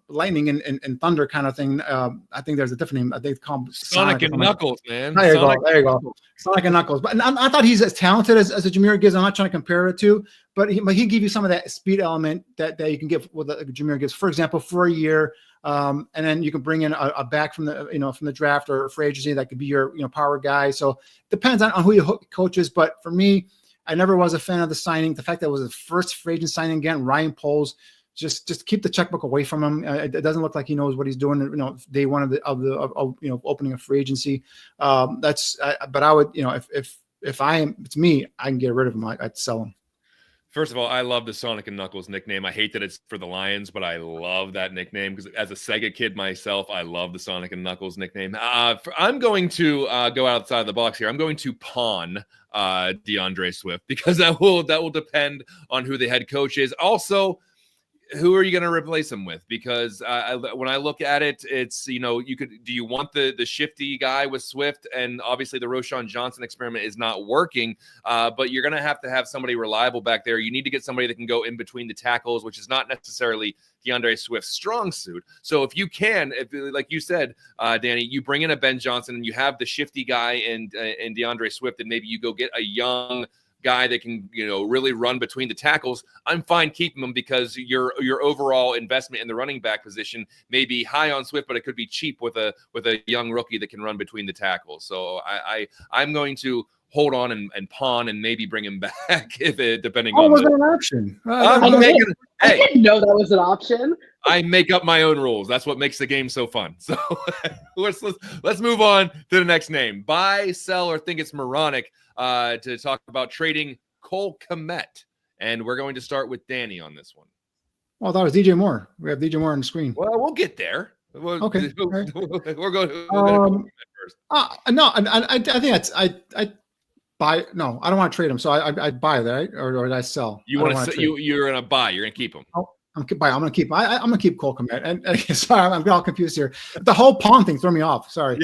lightning and thunder kind of thing. I think there's a different name. They call them Sonic and Knuckles, man. There you go. Sonic and Knuckles. But I thought he's as talented as a Jahmyr Gibbs. I'm not trying to compare it to, but he give you some of that speed element that you can get with Jahmyr Gibbs, for example, for a year. And then you can bring in a back from the draft or free agency that could be your power guy. So depends on who your coach is. But for me, I never was a fan of the signing. The fact that it was the first free agent signing again, Ryan Poles, just keep the checkbook away from him. It doesn't look like he knows what he's doing. Day one of opening a free agency. But I would, if it's me, I can get rid of him. I'd sell him. First of all, I love the Sonic and Knuckles nickname. I hate that it's for the Lions, but I love that nickname because as a Sega kid myself, I love the Sonic and Knuckles nickname. I'm going to go outside the box here. I'm going to pawn DeAndre Swift because that will depend on who the head coach is. Also, who are you going to replace him with? Because when I look at it, it's, do you want the shifty guy with Swift? And obviously the Roschon Johnson experiment is not working, but you're going to have somebody reliable back there. You need to get somebody that can go in between the tackles, which is not necessarily DeAndre Swift's strong suit. So if you can, like you said, Danny, you bring in a Ben Johnson and you have the shifty guy and DeAndre Swift, and maybe you go get a young guy that can really run between the tackles, I'm fine keeping him because your overall investment in the running back position may be high on Swift, but it could be cheap with a young rookie that can run between the tackles. So I'm going to hold on and pawn and maybe bring him back depending on. Was that an option? I didn't know that was an option. I make up my own rules. That's what makes the game so fun. So let's move on to the next name. Buy, sell, or think it's moronic to talk about trading Cole Kmet. And we're going to start with Danny on this one. Well, that was DJ Moore. We have DJ Moore on the screen. Well, we'll get there. Okay. We're going to Kmet first. No, I think I buy. No, I don't want to trade him. So I buy that, or did I sell? You're going to buy. You're going to keep him. Oh, I'm going to keep. I'm going to keep Cole Kmet. And sorry, I'm all confused here. The whole pawn thing threw me off. Sorry.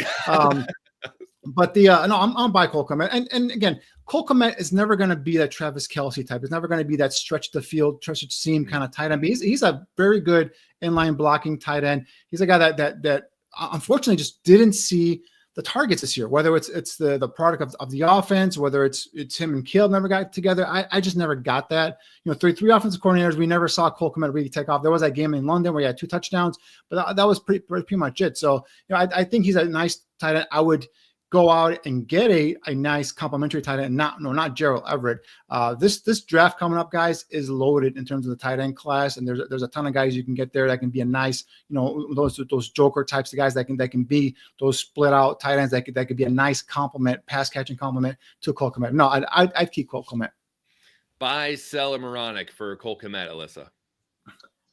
But I'm gonna buy Cole Kmet. And again, Cole Kmet is never going to be that Travis Kelce type. It's never going to be that stretch the field, stretch the seam kind of tight end. But he's a very good inline blocking tight end. He's a guy that unfortunately just didn't see the targets this year, whether it's the product of the offense, whether it's him and Kill never got together. I just never got that. Three offensive coordinators, we never saw Cole Kmet really take off. There was that game in London where he had 2 touchdowns, but that was pretty much it. So I think he's a nice tight end. I would go out and get a nice complimentary tight end, not Gerald Everett. This draft coming up, guys, is loaded in terms of the tight end class, and there's a ton of guys you can get there that can be a nice, those joker types of guys that can be those split out tight ends that could be a nice complement, pass catching complement to Cole Kmet. No, I'd keep Cole Kmet. Buy, sell, or moronic for Cole Kmet, Alyssa.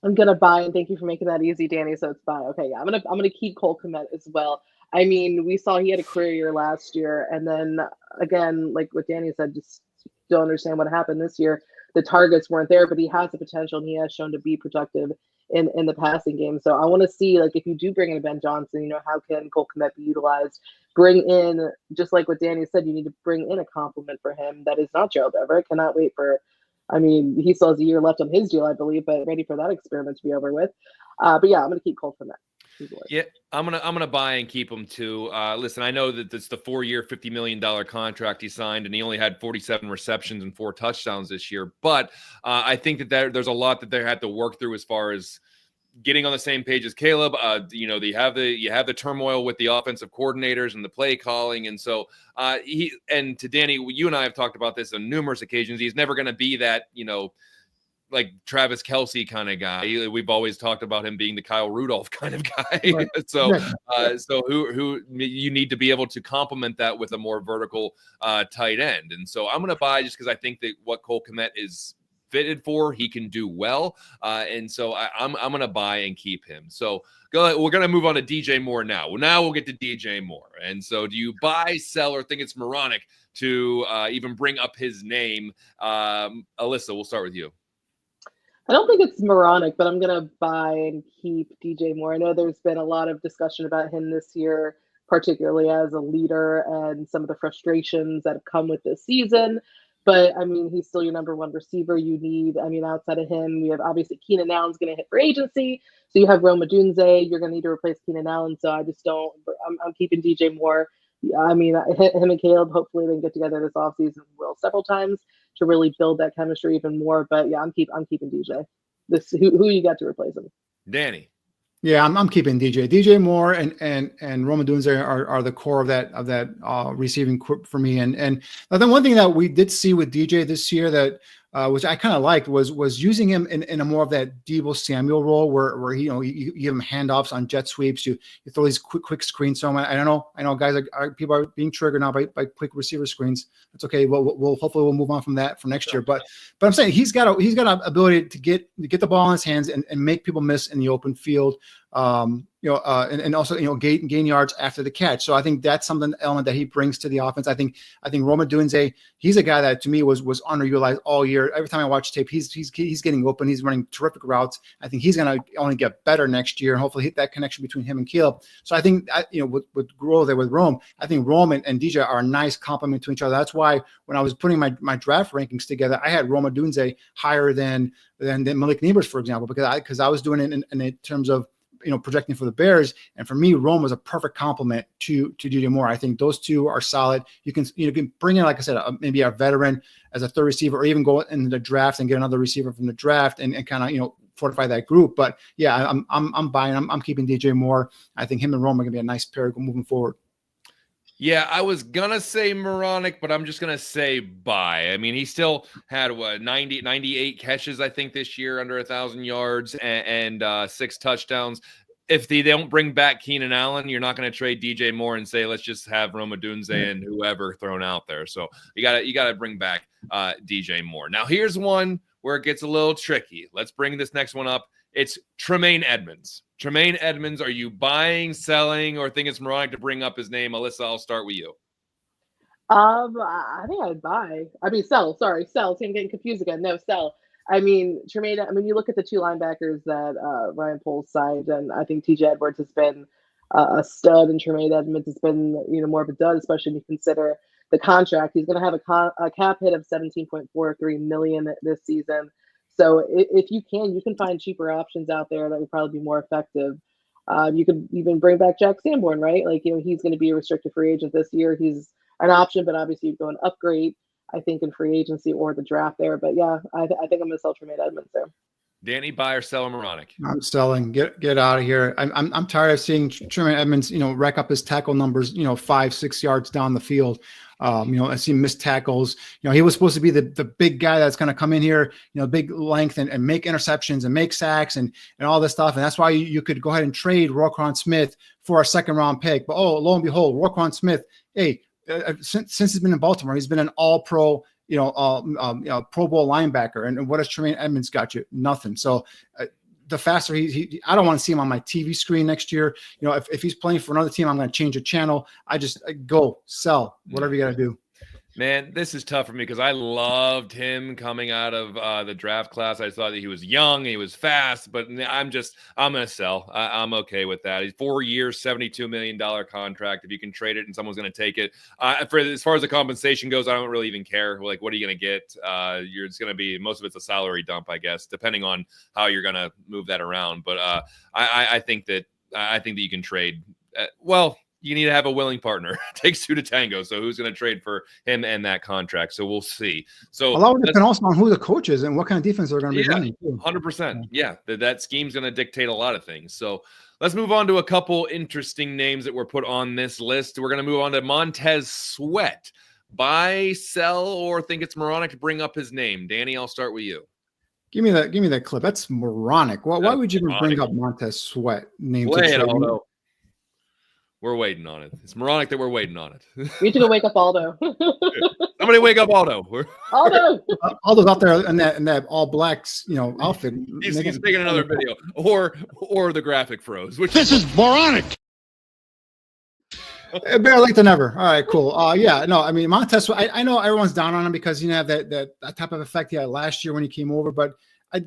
I'm gonna buy, and thank you for making that easy, Danny. So it's buy. Okay, yeah, I'm gonna keep Cole Kmet as well. I mean, we saw he had a career year last year, and then again, like what Danny said, just don't understand what happened this year. The targets weren't there, but he has the potential, and he has shown to be productive in the passing game. So I want to see, like, if you do bring in Ben Johnson, how can Cole Kmet be utilized? Bring in, just like what Danny said, you need to bring in a compliment for him that is not Gerald Everett. Cannot wait for. I mean, he still has a year left on his deal, I believe, but ready for that experiment to be over with. But yeah, I'm going to keep Cole Kmet. Yeah, I'm gonna buy and keep him too. Listen, I know that it's the 4-year, $50 million contract he signed, and he only had 47 receptions and 4 touchdowns this year. But I think that there's a lot that they had to work through as far as getting on the same page as Caleb. You have the turmoil with the offensive coordinators and the play calling, and so and to Danny, you and I have talked about this on numerous occasions. He's never going to be that like Travis Kelce kind of guy. We've always talked about him being the Kyle Rudolph kind of guy. Right. So who you need to be able to complement that with a more vertical tight end. And so I'm going to buy just because I think that what Cole Kmet is fitted for, he can do well. And so I'm going to buy and keep him. So we're going to move on to DJ Moore now. Well, now we'll get to DJ Moore. And so do you buy, sell, or think it's moronic to even bring up his name? Alyssa, we'll start with you. I don't think it's moronic, but I'm going to buy and keep DJ Moore. I know there's been a lot of discussion about him this year, particularly as a leader and some of the frustrations that have come with this season. But I mean, he's still your number one receiver. You need, I mean, outside of him, we have obviously Keenan Allen's going to hit for agency. So you have Rome Odunze. You're going to need to replace Keenan Allen. So I just don't. I'm keeping DJ Moore. I mean, him and Caleb. Hopefully they can get together this offseason. Will several times to really build that chemistry even more. But yeah, I'm keeping DJ. Who you got to replace him? Danny. Yeah, I'm keeping DJ Moore and Rome Odunze are the core of that receiving corp for me. And then one thing that we did see with DJ this year that which I kind of liked was using him in a more of that Deebo Samuel role where he, you give him handoffs on jet sweeps, you throw these quick screens. So I know guys people are being triggered now by quick receiver screens. That's okay. We'll hopefully we'll move on from that for next year. But I'm saying he's got an ability to get the ball in his hands and make people miss in the open field. And also gain yards after the catch. So I think that's something element that he brings to the offense. I think Rome Odunze, he's a guy that to me was underutilized all year. Every time I watch tape, he's getting open. He's running terrific routes. I think he's going to only get better next year and hopefully hit that connection between him and Caleb. So I think with growth there with Rome, I think Rome and DJ are a nice complement to each other. That's why when I was putting my draft rankings together, I had Rome Odunze higher than Malik Neighbors, for example, because I was doing it in terms of projecting for the Bears, and for me, Rome was a perfect complement to DJ Moore. I think those two are solid. You can bring in, like I said, maybe a veteran as a third receiver, or even go into the draft and get another receiver from the draft and kind of fortify that group. But yeah, I'm buying. I'm keeping DJ Moore. I think him and Rome are gonna be a nice pair moving forward. Yeah, I was gonna say moronic, but I'm just gonna say bye. I mean, he still had 98 catches, I think, this year, under 1,000 yards and 6 touchdowns. If they don't bring back Keenan Allen, you're not going to trade DJ Moore and say let's just have Rome Odunze and whoever thrown out there. So you got to bring back DJ Moore. Now here's one where it gets a little tricky. Let's bring this next one up. It's Tremaine Edmonds. Tremaine Edmonds, are you buying, selling, or think it's moronic to bring up his name? Alyssa, I'll start with you. I think I'd buy. I mean, sell. Sorry, sell. See, I'm getting confused again. No, sell. I mean, Tremaine. I mean, you look at the two linebackers that Ryan Poles signed, and I think T.J. Edwards has been a stud, and Tremaine Edmonds has been more of a dud, especially when you consider the contract. He's going to have a cap hit of $17.43 million this season. So if you can find cheaper options out there that would probably be more effective. You could even bring back Jack Sanborn, right? Like, he's going to be a restricted free agent this year. He's an option, but obviously you'd go an upgrade, I think, in free agency or the draft there. But yeah, I think I'm going to sell Tremaine Edmonds there. Danny, buy or sell moronic? I'm selling. Get out of here. I'm tired of seeing Tremaine Edmonds, rack up his tackle numbers, 5-6 yards down the field. I see missed tackles. He was supposed to be the big guy that's going to come in here, big length and make interceptions and make sacks and all this stuff. And that's why you could go ahead and trade Roquan Smith for a second round pick. But lo and behold, Roquan Smith, since he's been in Baltimore, he's been an all pro, Pro Bowl linebacker. And what has Tremaine Edmonds got you? Nothing. So the faster I don't want to see him on my TV screen next year. If he's playing for another team, I'm going to change a channel. I go sell, whatever you got to do. Man, this is tough for me because I loved him coming out of the draft class. I thought that he was young, he was fast, but I'm going to sell. I'm okay with that. He's 4 years, $72 million contract. If you can trade it and someone's going to take it. As far as the compensation goes, I don't really even care. Like, what are you going to get? It's going to be, most of it's a salary dump, I guess, depending on how you're going to move that around. But I think that you can trade. You need to have a willing partner. It takes two to tango. So who's going to trade for him and that contract? So we'll see. So a lot depends also on who the coach is and what kind of defense they're going to be running. 100%. Yeah, that scheme's going to dictate a lot of things. So let's move on to a couple interesting names that were put on this list. We're going to move on to Montez Sweat. Buy, sell, or think it's moronic to bring up his name? Danny, I'll start with you. Give me that clip. That's moronic. Why would you even bring up Montez Sweat name? Play it, Aldo. We're waiting on it. It's moronic that we're waiting on it. We need to go wake up Aldo. Somebody wake up Aldo. Aldo. Aldo's out there in that all blacks, outfit. He's taking another video, or the graphic froze. This is moronic. Better late than never. All right, cool. I mean, Montez. I know everyone's down on him because have that type of effect he had last year when he came over, but.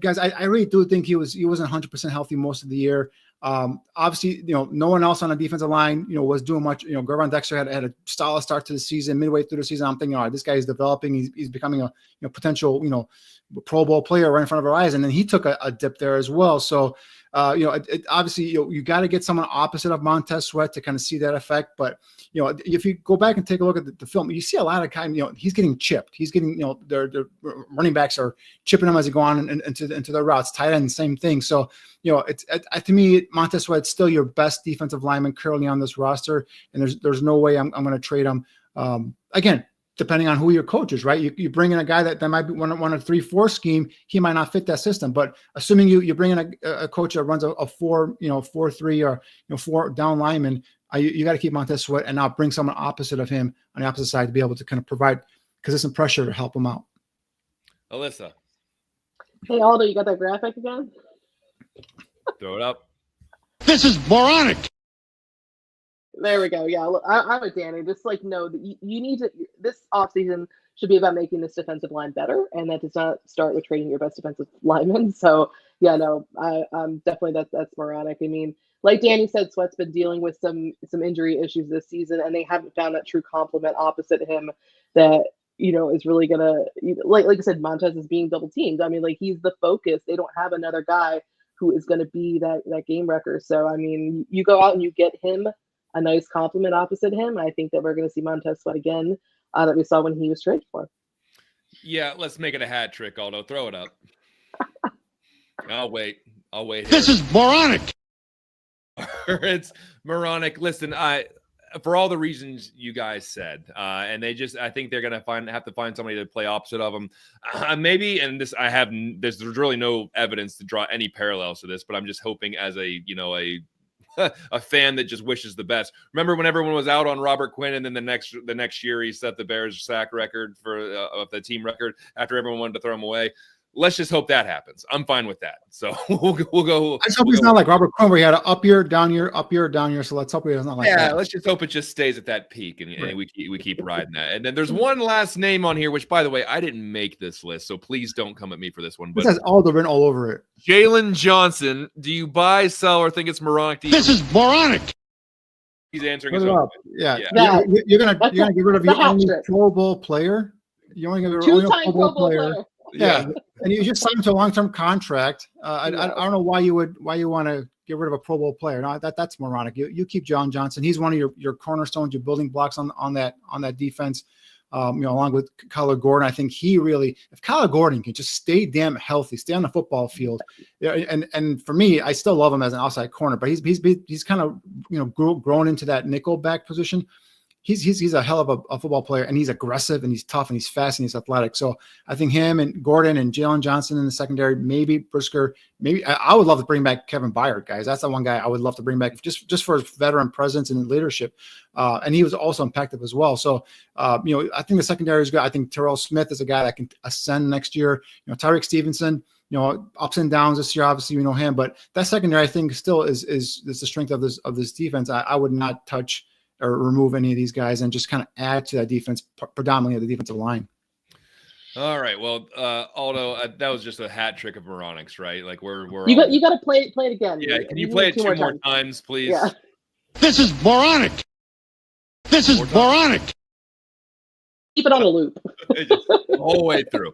Guys, I really do think he wasn't 100% healthy most of the year. Obviously, no one else on the defensive line, was doing much. Gervon Dexter had a solid start to the season. Midway through the season, I'm thinking, all right, this guy is developing. He's becoming a potential, Pro Bowl player right in front of our eyes. And then he took a dip there as well. So, obviously, you got to get someone opposite of Montez Sweat to kind of see that effect. But, if you go back and take a look at the film, you see a lot of he's getting chipped. He's getting, their running backs are chipping him as they go on into their routes. Tight end, same thing. So, to me, Montez Sweat's still your best defensive lineman currently on this roster. And there's no way I'm going to trade him. Again, depending on who your coach is, right? You bring in a guy that might be one a 3-4 scheme, he might not fit that system. But assuming you bring in a coach that runs a 4-3 or 4 down lineman, you got to keep Montez Sweat and now bring someone opposite of him on the opposite side to be able to kind of provide consistent pressure to help him out. Alyssa. Hey, Aldo, you got that graphic again? Throw it up. This is moronic. There we go. Yeah, I'm with Danny. Just know that you need to. This offseason should be about making this defensive line better, and that does not start with trading your best defensive lineman. So yeah, no, I'm definitely that's moronic. I mean, like Danny said, Sweat's been dealing with some injury issues this season, and they haven't found that true complement opposite him that is really gonna like I said, Montez is being double teamed. I mean, he's the focus. They don't have another guy who is going to be that game wrecker. So I mean, you go out and you get him a nice compliment opposite him. I think that we're going to see Montez Sweat again that we saw when he was traded for. Yeah, let's make it a hat trick, Aldo. Throw it up. I'll wait. This is moronic. It's moronic. Listen, for all the reasons you guys said, and I think they're going to have to find somebody to play opposite of them. Maybe, and there's really no evidence to draw any parallels to this, but I'm just hoping as a fan that just wishes the best. Remember when everyone was out on Robert Quinn, and then the next year he set the Bears sack record for the team record after everyone wanted to throw him away. Let's just hope that happens. I'm fine with that. So we'll go. I just hope he's not like Robert Quinn, where he had an up year, down year, up year, down year. So let's hope he's not like that. Yeah, let's just hope it just stays at that peak, and we keep riding that. And then there's one last name on here, which, by the way, I didn't make this list, so please don't come at me for this one. But it says Aldo written all over it. Jalen Johnson, do you buy, sell, or think it's moronic? This is moronic. He's answering his own. Yeah. You're gonna get rid of your only Pro Bowl player. You only get rid of your Pro Bowl player. Yeah, and you just signed him to a long-term contract. I don't know why you want to get rid of a Pro Bowl player. No, that's moronic. You keep John Johnson. He's one of your cornerstones, your building blocks on that defense. Along with Kyler Gordon, I think if Kyler Gordon can just stay damn healthy, stay on the football field, and for me, I still love him as an outside corner, but he's kind of grown into that nickel back position. He's a hell of a football player, and he's aggressive, and he's tough, and he's fast, and he's athletic. So I think him and Gordon and Jalen Johnson in the secondary, maybe Brisker, maybe I would love to bring back Kevin Byard, guys. That's the one guy I would love to bring back just for his veteran presence and leadership. And he was also impactful as well. So, I think the secondary is good. I think Terrell Smith is a guy that can ascend next year. Tyreek Stevenson, ups and downs this year, obviously, him, but that secondary, I think, still is the strength of this defense. I would not touch or remove any of these guys and just kind of add to that defense, predominantly the defensive line. All right. Well, Aldo, that was just a hat trick of moronics, right? Like we're you got to play it again. Yeah. Can you play it two more times, please? Yeah. This is moronic. This is moronic. Keep it on a loop. All the way through.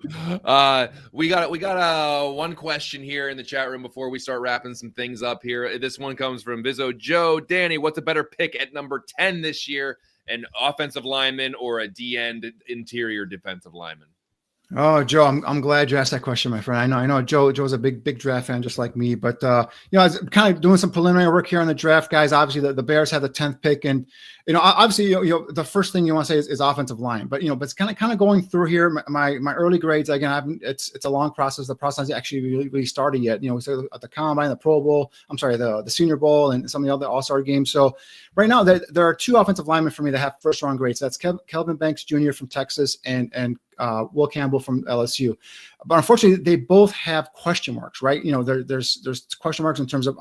We got one question here in the chat room before we start wrapping some things up here. This one comes from Bizzo Joe. Danny, what's a better pick at number 10 this year? An offensive lineman or a D-end interior defensive lineman? Oh, Joe, I'm glad you asked that question, my friend. I know Joe's a big draft fan just like me, but I was kind of doing some preliminary work here on the draft, guys. Obviously the Bears had the 10th pick, and obviously the first thing you want to say is offensive line, but but it's kind of going through here my early grades. Again, it's a long process. The process hasn't actually really started yet. We started at the Combine, the Pro Bowl, the Senior Bowl, and some of the other All-Star games. So right now there are two offensive linemen for me that have first round grades. That's Kelvin Banks Jr. from Texas and Will Campbell from LSU. But unfortunately, they both have question marks, right? There's question marks in terms of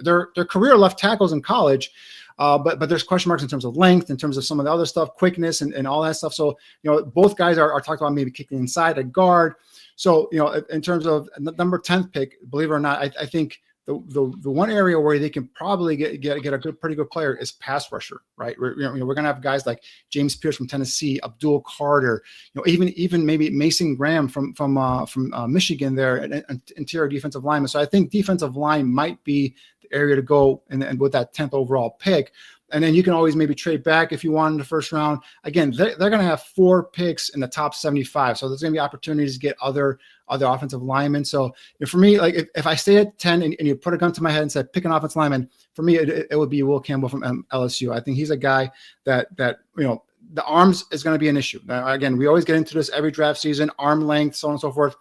their career left tackles in college, but there's question marks in terms of length, in terms of some of the other stuff, quickness, and all that stuff. So both guys are talked about maybe kicking inside a guard. So in terms of the number 10th pick, believe it or not, I think the one area where they can probably get a pretty good player is pass rusher, right? We're going to have guys like James Pierce from Tennessee, Abdul Carter, even maybe Mason Graham from Michigan there, an interior defensive lineman. So I think defensive line might be the area to go, and with that 10th overall pick. And then you can always maybe trade back if you want in the first round. Again, they're going to have 4 picks in the top 75. So there's going to be opportunities to get other offensive linemen. So for me, like if I stay at 10 and you put a gun to my head and said, pick an offensive lineman, for me, it would be Will Campbell from LSU. I think he's a guy that the arms is going to be an issue. Now, again, we always get into this every draft season, arm length, so on and so forth.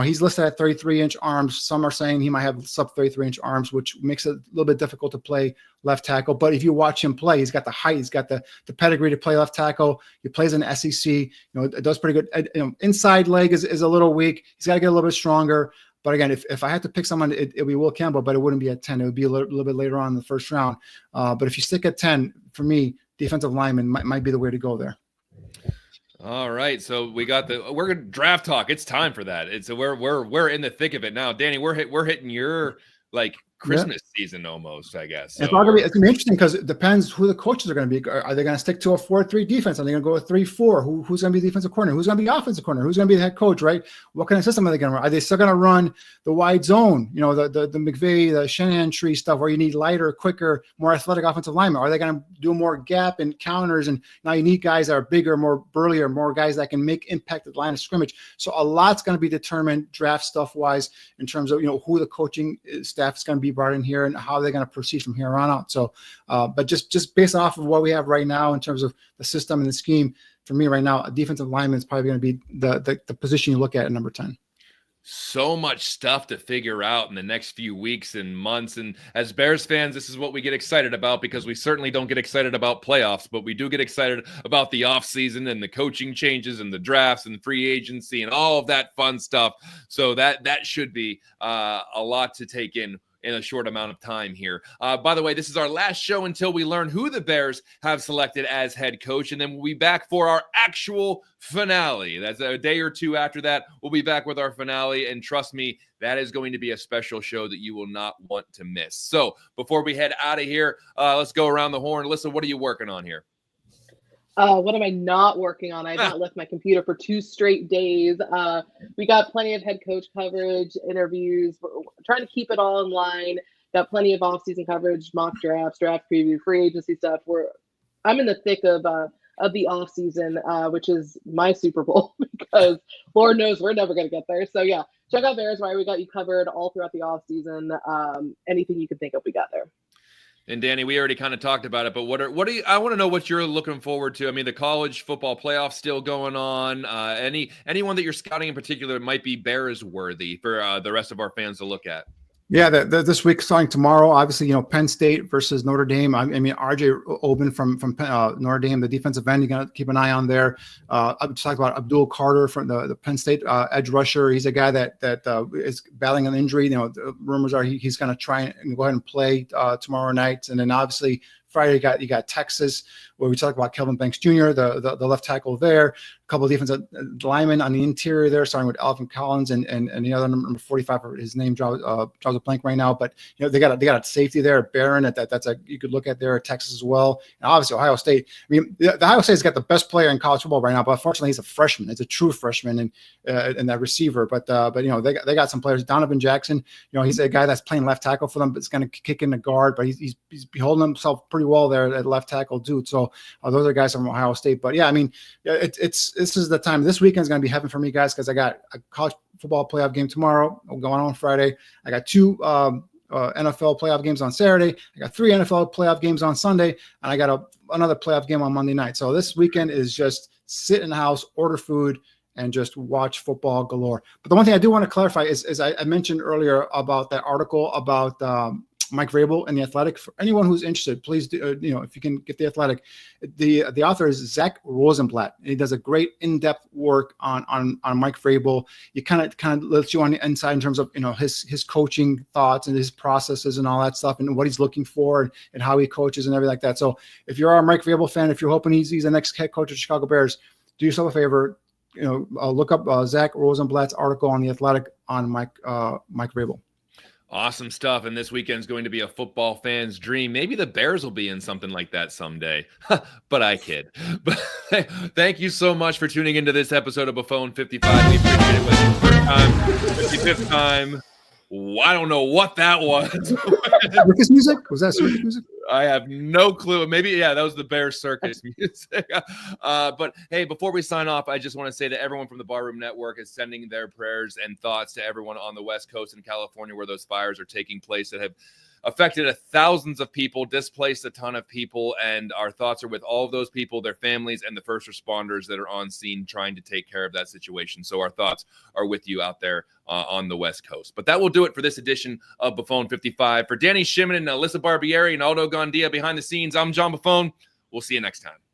He's listed at 33-inch arms. Some are saying he might have sub 33-inch arms, which makes it a little bit difficult to play left tackle. But if you watch him play, he's got the height, he's got the pedigree to play left tackle. He plays in the SEC. It does pretty good. Inside leg is a little weak. He's got to get a little bit stronger. But again, if I had to pick someone, it would be Will Campbell, but it wouldn't be at 10. It would be a little bit later on in the first round. But if you stick at 10, for me, defensive lineman might be the way to go there. All right, so we're gonna draft talk. It's time for that. We're in the thick of it now, Danny. We're hitting your Christmas season almost, I guess. So it's gonna be interesting because it depends who the coaches are going to be. Are they going to stick to a 4-3 defense? Are they going to go with 3-4? Who's going to be defensive coordinator? Who's going to be offensive coordinator? Who's going to be the head coach? Right? What kind of system are they going to run? Are they still going to run the wide zone? The McVay, the Shanahan tree stuff where you need lighter, quicker, more athletic offensive linemen. Are they going to do more gap and counters? And now you need guys that are bigger, more burlier, more guys that can make impact at the line of scrimmage. So a lot's going to be determined draft stuff wise in terms of who the coaching staff is going to be brought in here and how they're going to proceed from here on out. So, but just based off of what we have right now in terms of the system and the scheme, for me right now, a defensive lineman is probably going to be the position you look at number 10. So much stuff to figure out in the next few weeks and months. And as Bears fans, this is what we get excited about, because we certainly don't get excited about playoffs, but we do get excited about the offseason and the coaching changes and the drafts and free agency and all of that fun stuff. So that should be a lot to take in a short amount of time here. By the way, this is our last show until we learn who the Bears have selected as head coach, and then we'll be back for our actual finale. That's a day or two after that. We'll be back with our finale, and trust me, that is going to be a special show that you will not want to miss. So before we head out of here, let's go around the horn. Alyssa, what are you working on here? What am I not working on? I've not left my computer for 2 straight days. We got plenty of head coach coverage, interviews. We're trying to keep it all in line. Got plenty of off-season coverage, mock drafts, draft preview, free agency stuff. I'm in the thick of the off-season, which is my Super Bowl, because Lord knows we're never going to get there. So yeah, check out Bears Wire. We got you covered all throughout the off-season. Anything you can think of, we got there. And Danny, we already kind of talked about it, but what do you? I want to know what you're looking forward to. I mean, the college football playoff still going on. Anyone that you're scouting in particular might be Bears worthy for the rest of our fans to look at. Yeah, this week starting tomorrow, obviously, Penn State versus Notre Dame. I mean, RJ Oben from Notre Dame, the defensive end, you got to keep an eye on there. I'm just talking about Abdul Carter from the Penn State edge rusher. He's a guy that is battling an injury. The rumors are he's going to try and go ahead and play tomorrow night. And then obviously Friday you got Texas, where we talk about Kelvin Banks Jr., the left tackle there. A couple of defensive linemen on the interior there, starting with Alvin Collins and the other number 45. His name draws a blank right now, but they got a safety there, Barron. That's you could look at there at Texas as well, and obviously Ohio State. I mean, the Ohio State's got the best player in college football right now, but unfortunately he's a freshman. It's a true freshman and that receiver. But they got some players. Donovan Jackson, he's a guy that's playing left tackle for them, but it's going to kick in the guard. But he's holding himself pretty well there at left tackle, dude. So those are guys from Ohio State. But yeah, I mean, this is the time. This weekend is going to be heaven for me, guys, because I got a college football playoff game tomorrow going on Friday. I got 2 NFL playoff games on Saturday. I got 3 NFL playoff games on Sunday, and I got another playoff game on Monday night. So this weekend is just sit in the house, order food, and just watch football galore. But the one thing I do want to clarify is I mentioned earlier about that article about Mike Vrabel and The Athletic. For anyone who's interested, please do, if you can get The Athletic. The author is Zach Rosenblatt, and he does a great in-depth work on Mike Vrabel. He kind of lets you on the inside in terms of his coaching thoughts and his processes and all that stuff, and what he's looking for and how he coaches and everything like that. So if you are a Mike Vrabel fan, if you're hoping he's the next head coach of the Chicago Bears, do yourself a favor. Look up Zach Rosenblatt's article on The Athletic on Mike Vrabel. Awesome stuff. And this weekend's going to be a football fan's dream. Maybe the Bears will be in something like that someday. But I kid. But thank you so much for tuning into this episode of Buffone 55. We appreciate it. With the first time, 55th time. I don't know what that was. Circus music? Was that circus music? I have no clue. Maybe, yeah, that was the Bears Circus music. But hey, before we sign off, I just want to say that everyone from the Barroom Network is sending their prayers and thoughts to everyone on the West Coast and California where those fires are taking place that have affected thousands of people, displaced a ton of people, and our thoughts are with all of those people, their families, and the first responders that are on scene trying to take care of that situation. So our thoughts are with you out there on the West Coast. But that will do it for this edition of Buffone 55. For Danny Shimon and Alyssa Barbieri and Aldo Gandia behind the scenes, I'm John Buffone. We'll see you next time.